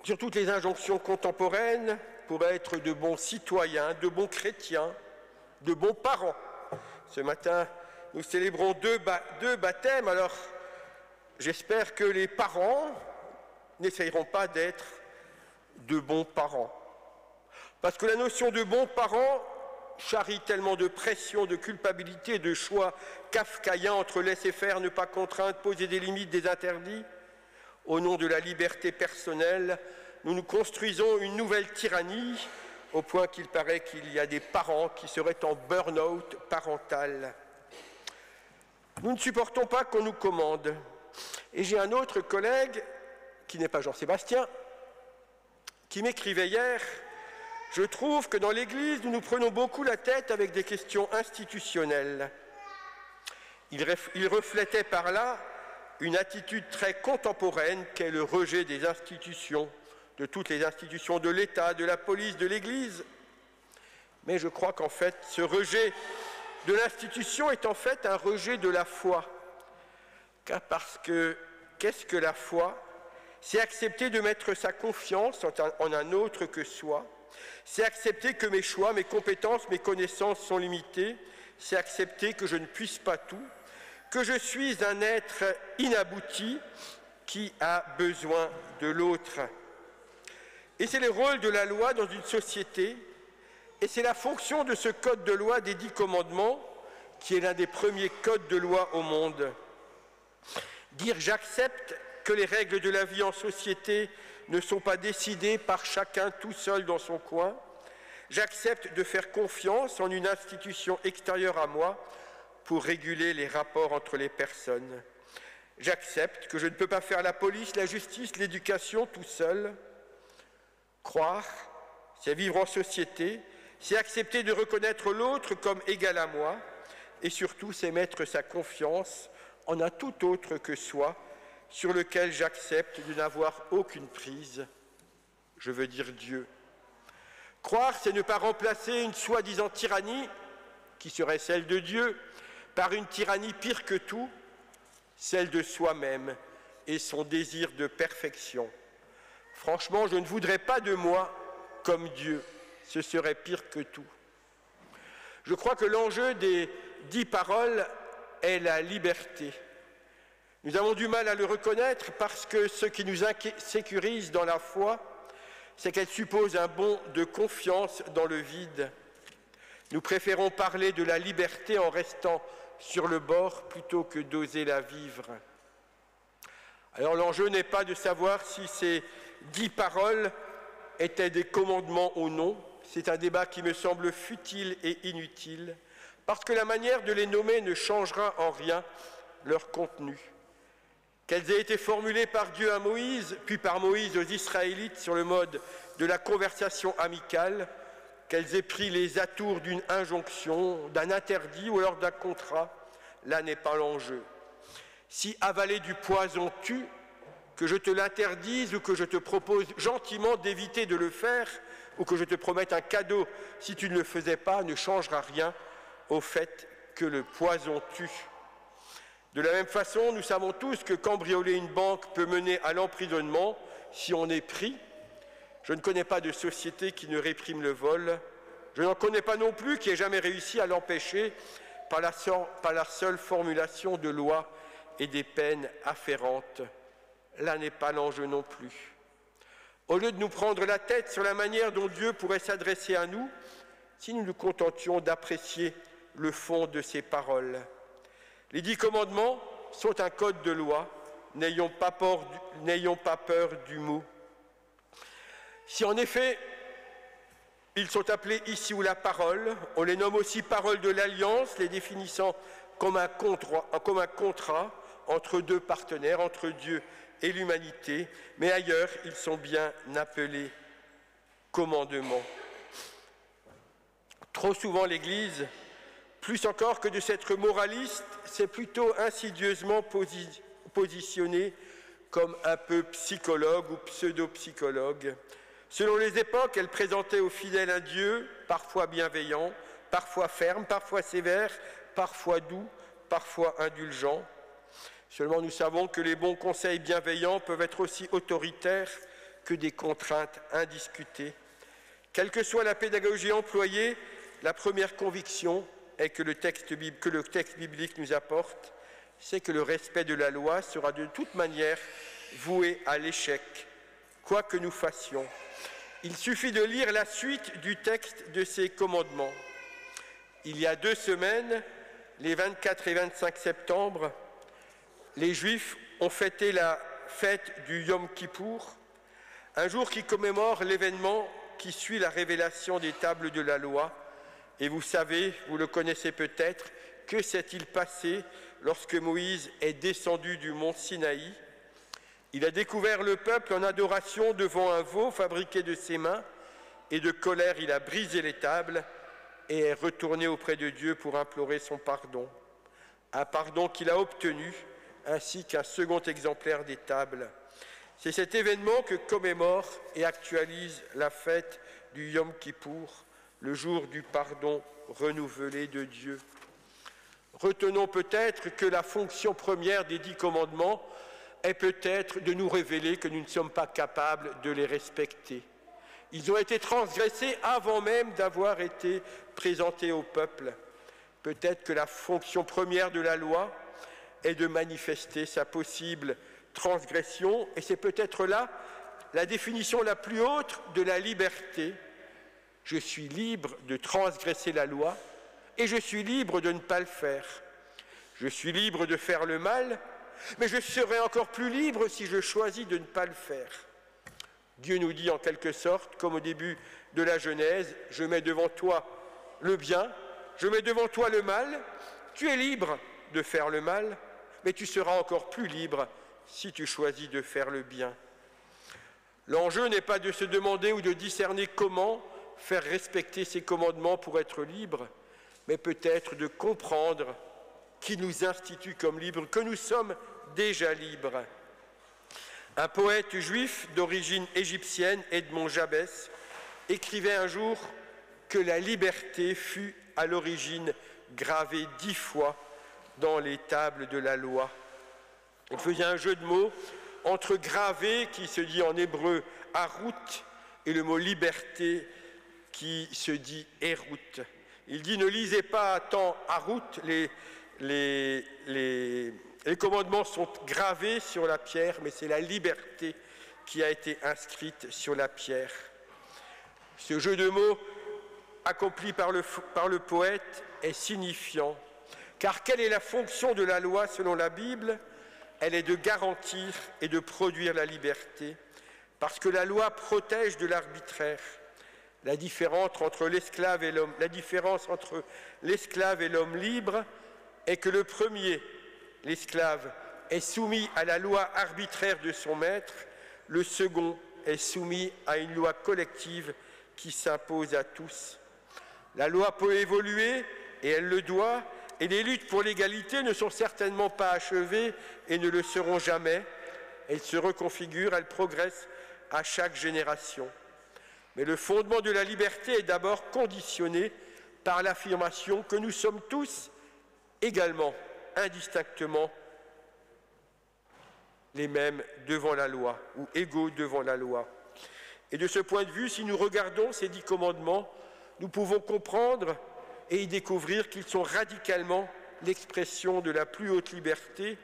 I: sur toutes les injonctions contemporaines pour être de bons citoyens, de bons chrétiens, de bons parents. Ce matin, nous célébrons deux baptêmes, alors j'espère que les parents n'essayeront pas d'être de bons parents. Parce que la notion de bons parents charrie tellement de pression, de culpabilité, de choix kafkaïens entre laisser faire, ne pas contraindre, poser des limites, des interdits. Au nom de la liberté personnelle, nous nous construisons une nouvelle tyrannie, au point qu'il paraît qu'il y a des parents qui seraient en burn-out parental. Nous ne supportons pas qu'on nous commande. Et j'ai un autre collègue, qui n'est pas Jean-Sébastien, qui m'écrivait hier « Je trouve que dans l'Église, nous nous prenons beaucoup la tête avec des questions institutionnelles. » Il reflétait par là une attitude très contemporaine qu'est le rejet des institutions, de toutes les institutions de l'État, de la police, de l'Église. Mais je crois qu'en fait, ce rejet de l'institution est en fait un rejet de la foi. Car parce que, qu'est-ce que la foi? C'est accepter de mettre sa confiance en un autre que soi. C'est accepter que mes choix, mes compétences, mes connaissances sont limitées. C'est accepter que je ne puisse pas tout, que je suis un être inabouti qui a besoin de l'autre. Et c'est le rôle de la loi dans une société, et c'est la fonction de ce code de loi des 10 commandements, qui est l'un des premiers codes de loi au monde. Dire « j'accepte » que les règles de la vie en société ne sont pas décidées par chacun tout seul dans son coin. J'accepte de faire confiance en une institution extérieure à moi pour réguler les rapports entre les personnes. J'accepte que je ne peux pas faire la police, la justice, l'éducation tout seul. Croire, c'est vivre en société, c'est accepter de reconnaître l'autre comme égal à moi, et surtout c'est mettre sa confiance en un tout autre que soi, sur lequel j'accepte de n'avoir aucune prise, je veux dire Dieu. Croire, c'est ne pas remplacer une soi-disant tyrannie, qui serait celle de Dieu, par une tyrannie pire que tout, celle de soi-même et son désir de perfection. Franchement, je ne voudrais pas de moi comme Dieu, ce serait pire que tout. Je crois que l'enjeu des 10 paroles est la liberté. Nous avons du mal à le reconnaître parce que ce qui nous sécurise dans la foi, c'est qu'elle suppose un bond de confiance dans le vide. Nous préférons parler de la liberté en restant sur le bord plutôt que d'oser la vivre. Alors l'enjeu n'est pas de savoir si ces 10 paroles étaient des commandements ou non, c'est un débat qui me semble futile et inutile, parce que la manière de les nommer ne changera en rien leur contenu. Qu'elles aient été formulées par Dieu à Moïse, puis par Moïse aux Israélites sur le mode de la conversation amicale, qu'elles aient pris les atours d'une injonction, d'un interdit ou alors d'un contrat, là n'est pas l'enjeu. Si avaler du poison tue, que je te l'interdise ou que je te propose gentiment d'éviter de le faire, ou que je te promette un cadeau si tu ne le faisais pas, ne changera rien au fait que le poison tue. De la même façon, nous savons tous que cambrioler une banque peut mener à l'emprisonnement si on est pris. Je ne connais pas de société qui ne réprime le vol. Je n'en connais pas non plus qui ait jamais réussi à l'empêcher par la seule formulation de lois et des peines afférentes. Là n'est pas l'enjeu non plus. Au lieu de nous prendre la tête sur la manière dont Dieu pourrait s'adresser à nous, si nous nous contentions d'apprécier le fond de ses paroles. Les 10 commandements sont un code de loi, n'ayons pas peur du mot. Si en effet, ils sont appelés ici ou la parole, on les nomme aussi paroles de l'alliance, les définissant comme un contrat entre deux partenaires, entre Dieu et l'humanité, mais ailleurs, ils sont bien appelés commandements. Trop souvent, l'Église, plus encore que de s'être moraliste, s'est plutôt insidieusement positionnée comme un peu psychologue ou pseudo-psychologue. Selon les époques, elle présentait aux fidèles un Dieu parfois bienveillant, parfois ferme, parfois sévère, parfois doux, parfois indulgent. Seulement nous savons que les bons conseils bienveillants peuvent être aussi autoritaires que des contraintes indiscutées. Quelle que soit la pédagogie employée, la première conviction est que le texte biblique nous apporte, c'est que le respect de la loi sera de toute manière voué à l'échec, quoi que nous fassions. Il suffit de lire la suite du texte de ces commandements. Il y a 2 semaines, les 24 et 25 septembre, les Juifs ont fêté la fête du Yom Kippour, un jour qui commémore l'événement qui suit la révélation des tables de la loi. Et vous savez, vous le connaissez peut-être, que s'est-il passé lorsque Moïse est descendu du mont Sinaï? Il a découvert le peuple en adoration devant un veau fabriqué de ses mains, et de colère il a brisé les tables et est retourné auprès de Dieu pour implorer son pardon. Un pardon qu'il a obtenu, ainsi qu'un second exemplaire des tables. C'est cet événement que commémore et actualise la fête du Yom Kippour, le jour du pardon renouvelé de Dieu. Retenons peut-être que la fonction première des 10 commandements est peut-être de nous révéler que nous ne sommes pas capables de les respecter. Ils ont été transgressés avant même d'avoir été présentés au peuple. Peut-être que la fonction première de la loi est de manifester sa possible transgression, et c'est peut-être là la définition la plus haute de la liberté. Je suis libre de transgresser la loi et je suis libre de ne pas le faire. Je suis libre de faire le mal, mais je serai encore plus libre si je choisis de ne pas le faire. Dieu nous dit en quelque sorte, comme au début de la Genèse, je mets devant toi le bien, je mets devant toi le mal, tu es libre de faire le mal, mais tu seras encore plus libre si tu choisis de faire le bien. L'enjeu n'est pas de se demander ou de discerner comment faire respecter ces commandements pour être libre, mais peut-être de comprendre qui nous institue comme libres, que nous sommes déjà libres. Un poète juif d'origine égyptienne, Edmond Jabès, écrivait un jour que la liberté fut à l'origine gravée 10 fois dans les tables de la loi. Il faisait un jeu de mots entre gravé, qui se dit en hébreu harout, et le mot liberté, qui se dit hérout. Il dit ne lisez pas tant harout, les commandements sont gravés sur la pierre, mais c'est la liberté qui a été inscrite sur la pierre. Ce jeu de mots accompli par le poète est signifiant, car quelle est la fonction de la loi selon la Bible? Elle est de garantir et de produire la liberté, parce que la loi protège de l'arbitraire. La différence entre l'esclave et l'homme libre est que le premier, l'esclave, est soumis à la loi arbitraire de son maître, le second est soumis à une loi collective qui s'impose à tous. La loi peut évoluer, et elle le doit, et les luttes pour l'égalité ne sont certainement pas achevées et ne le seront jamais. Elles se reconfigurent, elles progressent à chaque génération. Mais le fondement de la liberté est d'abord conditionné par l'affirmation que nous sommes tous également, indistinctement, les mêmes devant la loi, ou égaux devant la loi. Et de ce point de vue, si nous regardons ces 10 commandements, nous pouvons comprendre et y découvrir qu'ils sont radicalement l'expression de la plus haute liberté.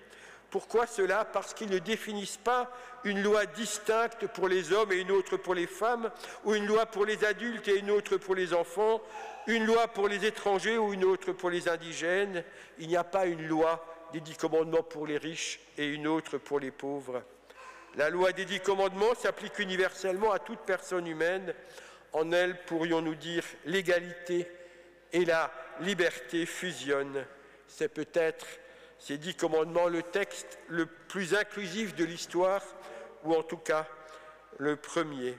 I: Pourquoi cela? Parce qu'ils ne définissent pas une loi distincte pour les hommes et une autre pour les femmes, ou une loi pour les adultes et une autre pour les enfants, une loi pour les étrangers ou une autre pour les indigènes. Il n'y a pas une loi des 10 commandements pour les riches et une autre pour les pauvres. La loi des 10 commandements s'applique universellement à toute personne humaine. En elle, pourrions-nous dire, l'égalité et la liberté fusionnent. C'est peut-être ces 10 commandements le texte le plus inclusif de l'histoire, ou en tout cas le premier.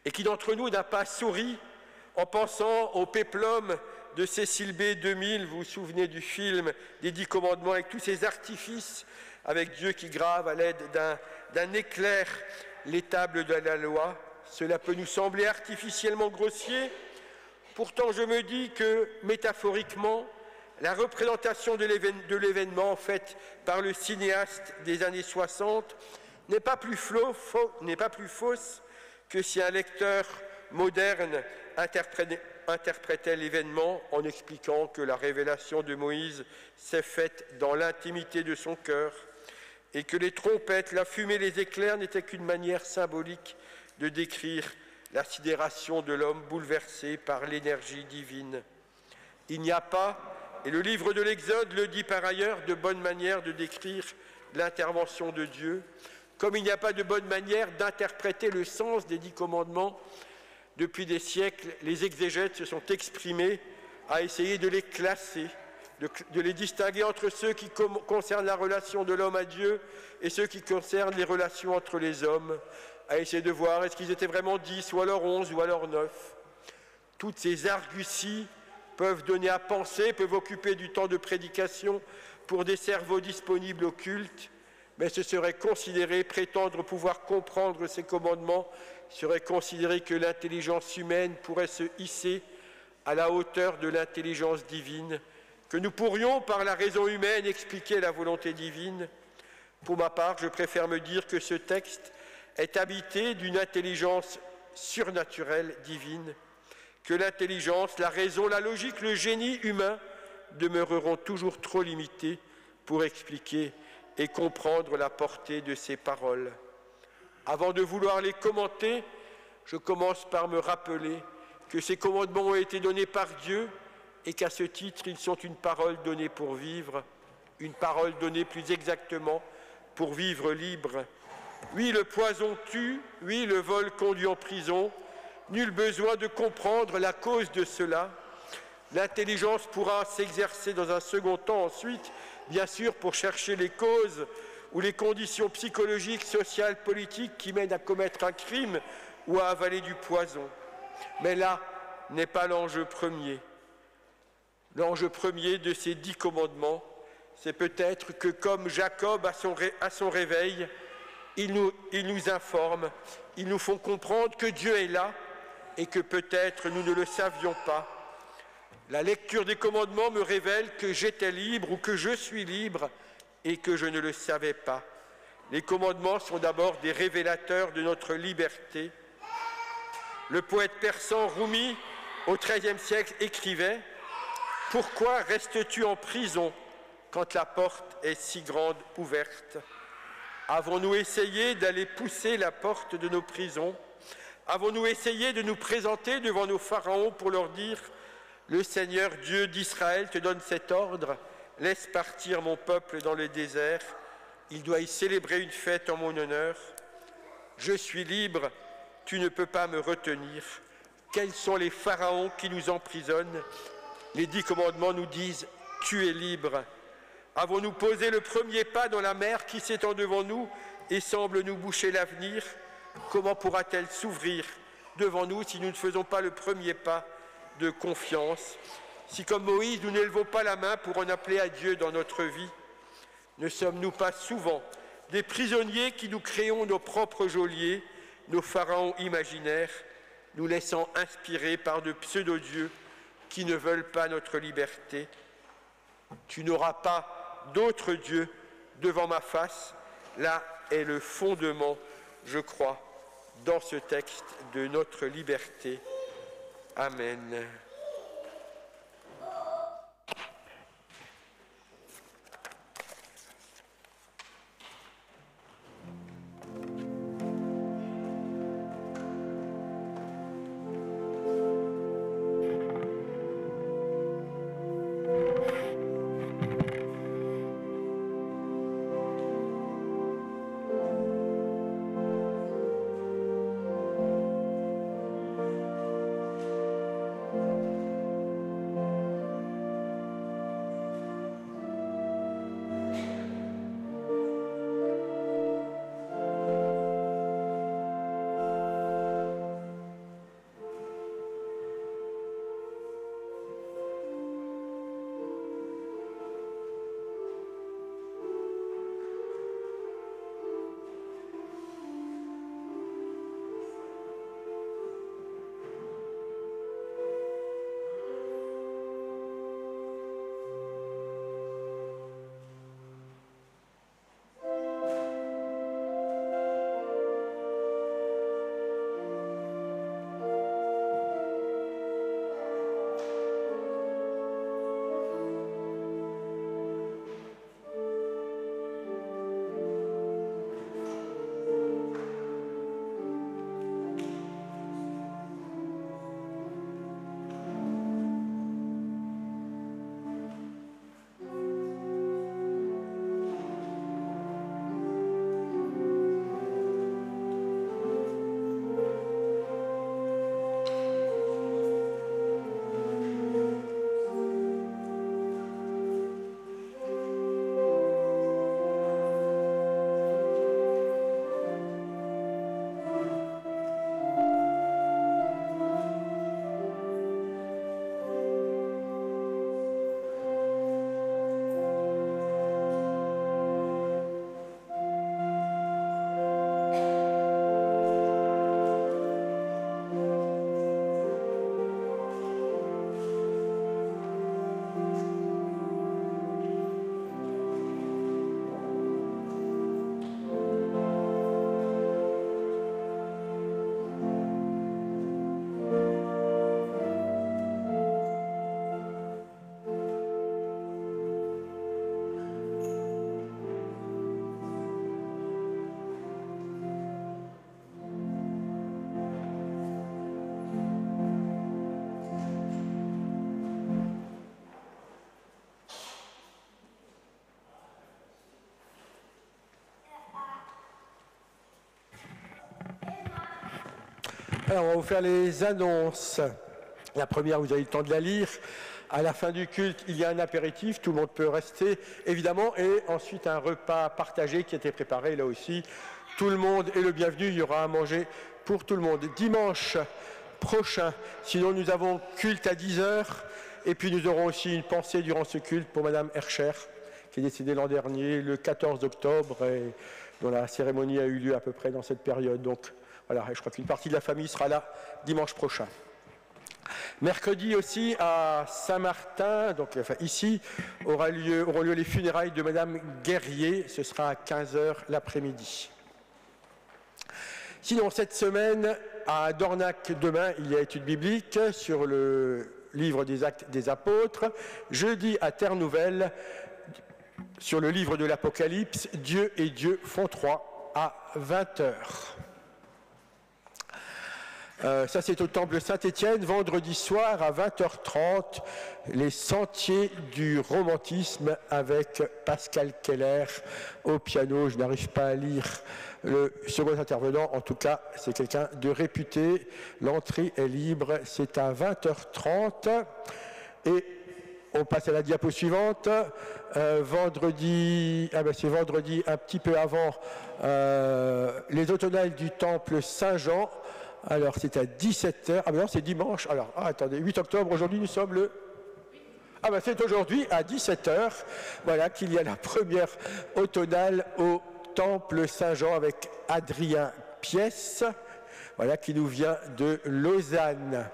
I: Et qui d'entre nous n'a pas souri en pensant au péplum de Cécile B. 2000, vous vous souvenez du film des 10 commandements, avec tous ces artifices, avec Dieu qui grave à l'aide d'un éclair les tables de la loi. Cela peut nous sembler artificiellement grossier. Pourtant, je me dis que, métaphoriquement, la représentation de l'événement faite par le cinéaste des années 60 n'est pas plus fausse que si un lecteur moderne interprétait l'événement en expliquant que la révélation de Moïse s'est faite dans l'intimité de son cœur et que les trompettes, la fumée, les éclairs n'étaient qu'une manière symbolique de décrire la sidération de l'homme bouleversé par l'énergie divine. Il n'y a pas, et le livre de l'Exode le dit par ailleurs, de bonne manière de décrire l'intervention de Dieu, comme il n'y a pas de bonne manière d'interpréter le sens des 10 commandements. Depuis des siècles, les exégètes se sont exprimés à essayer de les classer, de les distinguer entre ceux qui concernent la relation de l'homme à Dieu et ceux qui concernent les relations entre les hommes, à essayer de voir est-ce qu'ils étaient vraiment 10 ou alors 11 ou alors 9. Toutes ces arguties peuvent donner à penser, peuvent occuper du temps de prédication pour des cerveaux disponibles au culte, mais ce serait considérer, prétendre pouvoir comprendre ces commandements, serait considérer que l'intelligence humaine pourrait se hisser à la hauteur de l'intelligence divine, que nous pourrions, par la raison humaine, expliquer la volonté divine. Pour ma part, je préfère me dire que ce texte est habité d'une intelligence surnaturelle divine, que l'intelligence, la raison, la logique, le génie humain demeureront toujours trop limités pour expliquer et comprendre la portée de ces paroles. Avant de vouloir les commenter, je commence par me rappeler que ces commandements ont été donnés par Dieu et qu'à ce titre, ils sont une parole donnée pour vivre, une parole donnée plus exactement pour vivre libre. Oui, le poison tue, oui, le vol conduit en prison. Nul besoin de comprendre la cause de cela. L'intelligence pourra s'exercer dans un second temps ensuite, bien sûr, pour chercher les causes ou les conditions psychologiques, sociales, politiques qui mènent à commettre un crime ou à avaler du poison. Mais là n'est pas l'enjeu premier. L'enjeu premier de ces 10 commandements, c'est peut-être que comme Jacob à son réveil, ils nous informent, ils nous font comprendre que Dieu est là et que peut-être nous ne le savions pas. La lecture des commandements me révèle que j'étais libre ou que je suis libre et que je ne le savais pas. Les commandements sont d'abord des révélateurs de notre liberté. Le poète persan Rumi, au XIIIe siècle, écrivait « Pourquoi restes-tu en prison quand la porte est si grande ouverte ?» Avons-nous essayé d'aller pousser la porte de nos prisons? Avons-nous essayé de nous présenter devant nos pharaons pour leur dire « Le Seigneur Dieu d'Israël te donne cet ordre, laisse partir mon peuple dans le désert, il doit y célébrer une fête en mon honneur. Je suis libre, tu ne peux pas me retenir. Quels sont les pharaons qui nous emprisonnent? Les 10 commandements nous disent « Tu es libre ». Avons-nous posé le premier pas dans la mer qui s'étend devant nous et semble nous boucher l'avenir? Comment pourra-t-elle s'ouvrir devant nous si nous ne faisons pas le premier pas de confiance? Si, comme Moïse, nous n'élevons pas la main pour en appeler à Dieu dans notre vie? Ne sommes-nous pas souvent des prisonniers qui nous créons nos propres geôliers, nos pharaons imaginaires, nous laissant inspirer par de pseudo-dieux qui ne veulent pas notre liberté? Tu n'auras pas d'autre Dieu devant ma face. Là est le fondement, je crois, dans ce texte de notre liberté. Amen.
J: Alors, on va vous faire les annonces. La première, vous avez le temps de la lire. À la fin du culte, il y a un apéritif, tout le monde peut rester, évidemment, et ensuite un repas partagé qui a été préparé, là aussi. Tout le monde est le bienvenu, il y aura à manger pour tout le monde. Dimanche prochain, sinon nous avons culte à 10h, et puis nous aurons aussi une pensée durant ce culte pour Madame Hercher, qui est décédée l'an dernier, le 14 octobre, et dont la cérémonie a eu lieu à peu près dans cette période. Donc voilà, je crois qu'une partie de la famille sera là dimanche prochain. Mercredi aussi à Saint-Martin, donc enfin, ici, auront lieu les funérailles de Madame Guerrier, ce sera à 15h l'après-midi. Sinon, cette semaine, à Dornac, demain, il y a étude biblique sur le livre des Actes des Apôtres. Jeudi, à Terre-Nouvelle, sur le livre de l'Apocalypse, Dieu et Dieu font trois, à 20h. Ça, c'est au temple Saint-Étienne, vendredi soir à 20h30, les sentiers du romantisme avec Pascal Keller au piano. Je n'arrive pas à lire le second intervenant, en tout cas, c'est quelqu'un de réputé. L'entrée est libre, c'est à 20h30. Et on passe à la diapo suivante. Vendredi, c'est vendredi un petit peu avant, les automnales du temple Saint-Jean. Alors, c'est à 17h. Ah, ben non, c'est dimanche. Alors, attendez, 8 octobre, aujourd'hui, nous sommes le... Ah, ben c'est aujourd'hui, à 17h, voilà, qu'il y a la première automnale au Temple Saint-Jean avec Adrien Pièce, voilà, qui nous vient de Lausanne.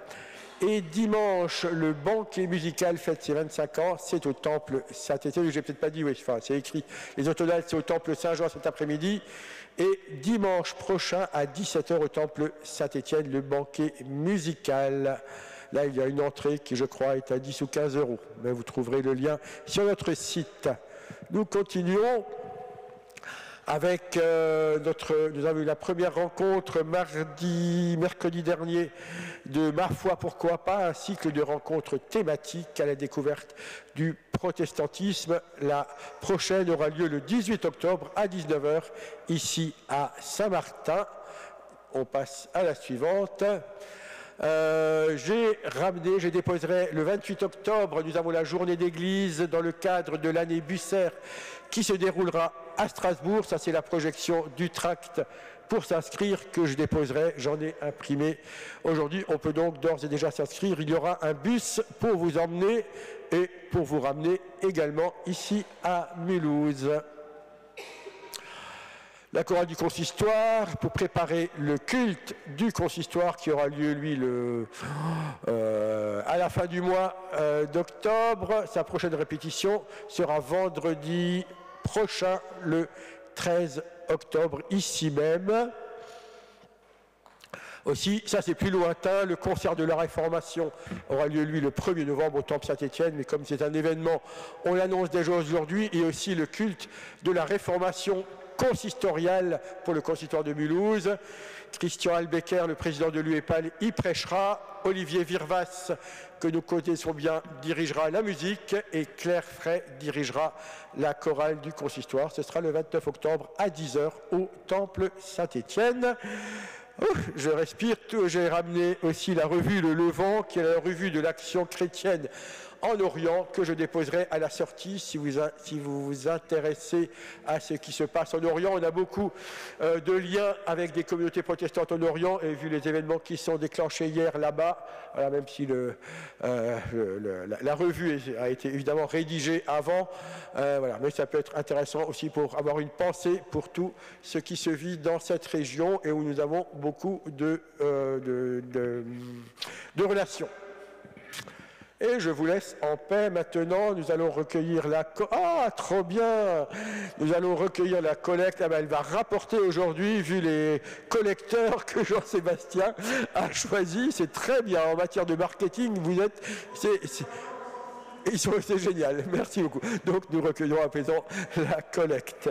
J: Et dimanche, le banquet musical fête ses 25 ans, c'est au Temple Saint-Étienne. J'ai peut-être pas dit, oui, enfin, c'est écrit. Les automnales, c'est au Temple Saint-Jean cet après-midi. Et dimanche prochain, à 17h, au Temple Saint-Étienne, le banquet musical. Là, il y a une entrée qui, je crois, est à 10 ou 15 €. Mais vous trouverez le lien sur notre site. Nous continuons avec nous avons eu la première rencontre mercredi dernier de Ma foi, pourquoi pas, un cycle de rencontres thématiques à la découverte du protestantisme. La prochaine aura lieu le 18 octobre à 19h, ici à Saint-Martin. On passe à la suivante. Je déposerai le 28 octobre, nous avons la journée d'église dans le cadre de l'année Busser qui se déroulera à Strasbourg. Ça, c'est la projection du tract pour s'inscrire que je déposerai. J'en ai imprimé aujourd'hui. On peut donc d'ores et déjà s'inscrire. Il y aura un bus pour vous emmener et pour vous ramener également ici à Mulhouse. La chorale du consistoire, pour préparer le culte du consistoire qui aura lieu, lui, à la fin du mois d'octobre. Sa prochaine répétition sera vendredi prochain, le 13 octobre, ici même. Aussi, ça c'est plus lointain, le concert de la Réformation aura lieu, lui, le 1er novembre au Temple Saint-Étienne, mais comme c'est un événement, on l'annonce déjà aujourd'hui, et aussi le culte de la Réformation consistoriale pour le consistoire de Mulhouse. Christian Albecker, le président de l'UEPAL, y prêchera. Olivier Virvas, que nous connaissons bien, dirigera la musique, et Claire Fray dirigera la chorale du consistoire. Ce sera le 29 octobre à 10h au Temple Saint-Étienne. Je respire tout. J'ai ramené aussi la revue Le Levant, qui est la revue de l'action chrétienne en Orient, que je déposerai à la sortie si vous vous intéressez à ce qui se passe en Orient. On a beaucoup de liens avec des communautés protestantes en Orient, et vu les événements qui sont déclenchés hier là-bas, voilà, même si la revue a été évidemment rédigée avant, voilà, mais ça peut être intéressant aussi pour avoir une pensée pour tout ce qui se vit dans cette région et où nous avons beaucoup de relations. Et je vous laisse en paix maintenant. Nous allons recueillir la... Ah, trop bien! Nous allons recueillir la collecte. Ah ben, elle va rapporter aujourd'hui, vu les collecteurs que Jean-Sébastien a choisis. C'est très bien. En matière de marketing, vous êtes... C'est génial. Merci beaucoup. Donc, nous recueillons à présent la collecte.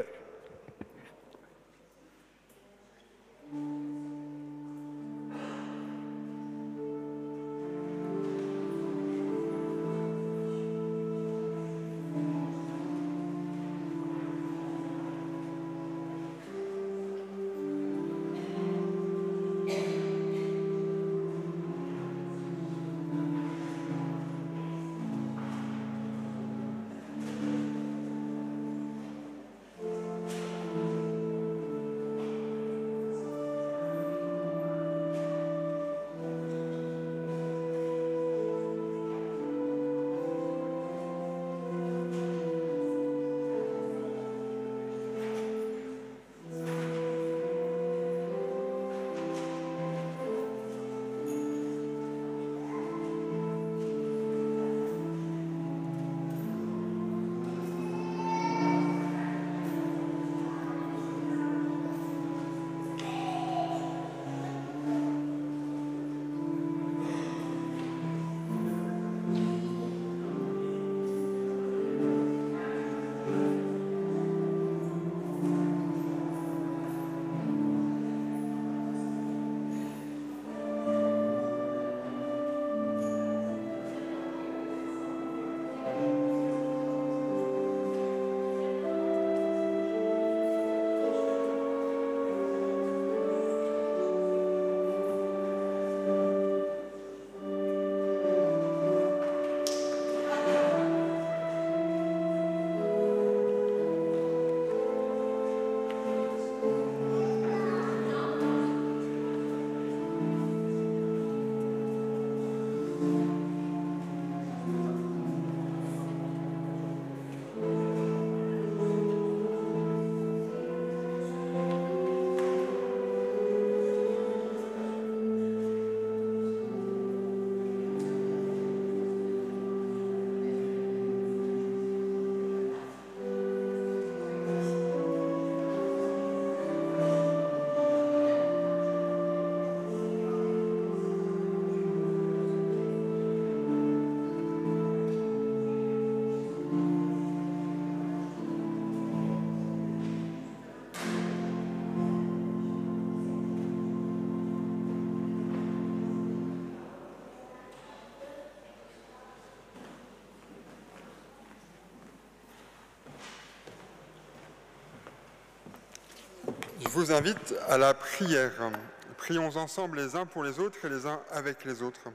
A: vous invite à la prière. Prions ensemble les uns pour les autres et les uns avec les autres.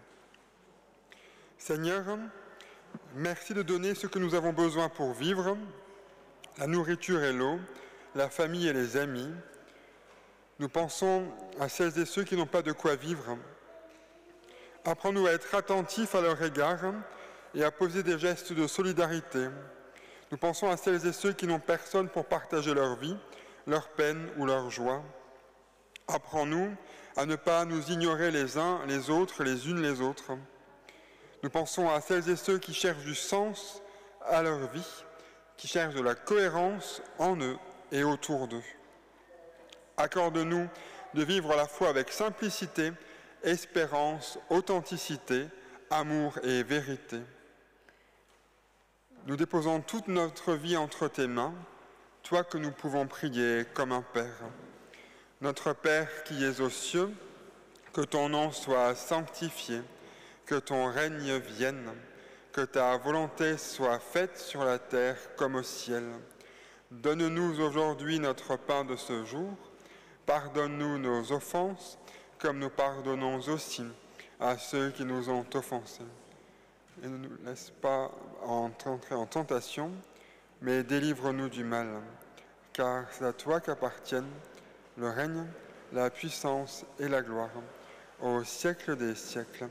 A: Seigneur, merci de donner ce que nous avons besoin pour vivre, la nourriture et l'eau, la famille et les amis. Nous pensons à celles et ceux qui n'ont pas de quoi vivre. Apprends-nous à être attentifs à leur égard et à poser des gestes de solidarité. Nous pensons à celles et ceux qui n'ont personne pour partager leur vie, leur peine ou leur joie. Apprends-nous à ne pas nous ignorer les uns les autres, les unes les autres. Nous pensons à celles et ceux qui cherchent du sens à leur vie, qui cherchent de la cohérence en eux et autour d'eux. Accorde-nous de vivre la foi avec simplicité, espérance, authenticité, amour et vérité. Nous déposons toute notre vie entre tes mains, toi que nous pouvons prier comme un Père. Notre Père qui es aux cieux, que ton nom soit sanctifié, que ton règne vienne, que ta volonté soit faite sur la terre comme au ciel. Donne-nous aujourd'hui notre pain de ce jour. Pardonne-nous nos offenses, comme nous pardonnons aussi à ceux qui nous ont offensés. Et ne nous laisse pas entrer en tentation, mais délivre-nous du mal. Car c'est à toi qu'appartiennent le règne, la puissance et la gloire, au siècle des siècles.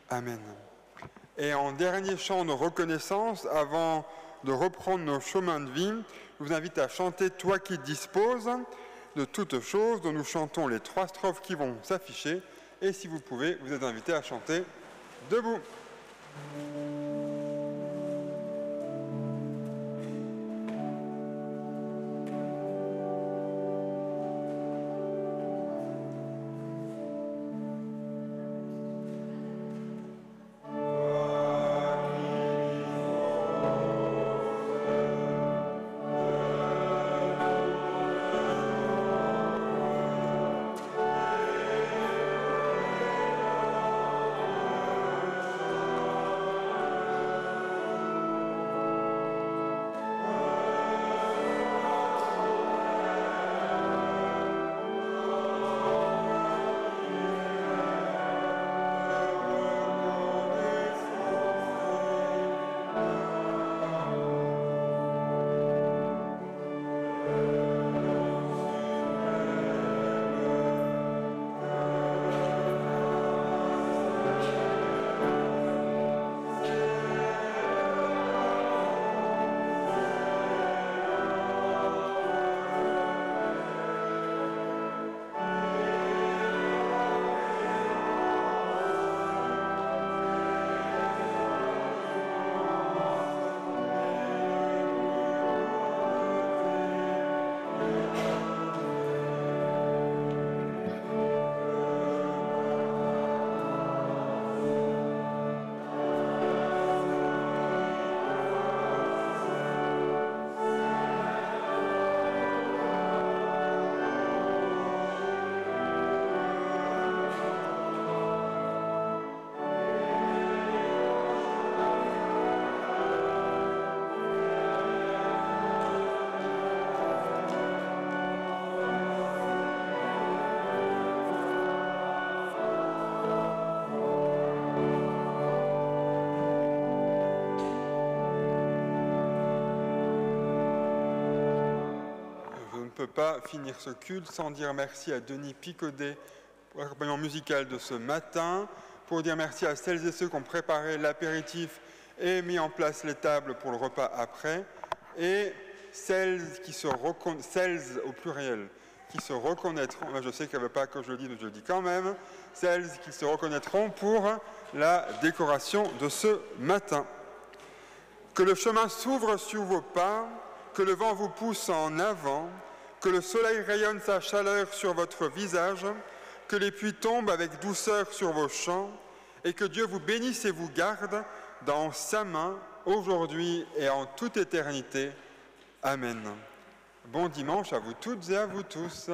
A: Amen. Et en dernier chant de reconnaissance, avant de reprendre nos chemins de vie, je vous invite à chanter « Toi qui disposes » de toutes choses, dont nous chantons les 3 strophes qui vont s'afficher. Et si vous pouvez, vous êtes invités à chanter debout. ne peux pas finir ce culte sans dire merci à Denis Picaudet pour l'accompagnement musical de ce matin, pour dire merci à celles et ceux qui ont préparé l'apéritif et mis en place les tables pour le repas après, et celles au pluriel, qui se reconnaîtront, je sais qu'elle ne veut pas que je le dise, mais je le dis quand même, celles qui se reconnaîtront pour la décoration de ce matin. Que le chemin s'ouvre sur vos pas, que le vent vous pousse en avant, que le soleil rayonne sa chaleur sur votre visage, que les pluies tombent avec douceur sur vos champs, et que Dieu vous bénisse et vous garde dans sa main, aujourd'hui et en toute éternité. Amen. Bon dimanche à vous toutes et à vous tous.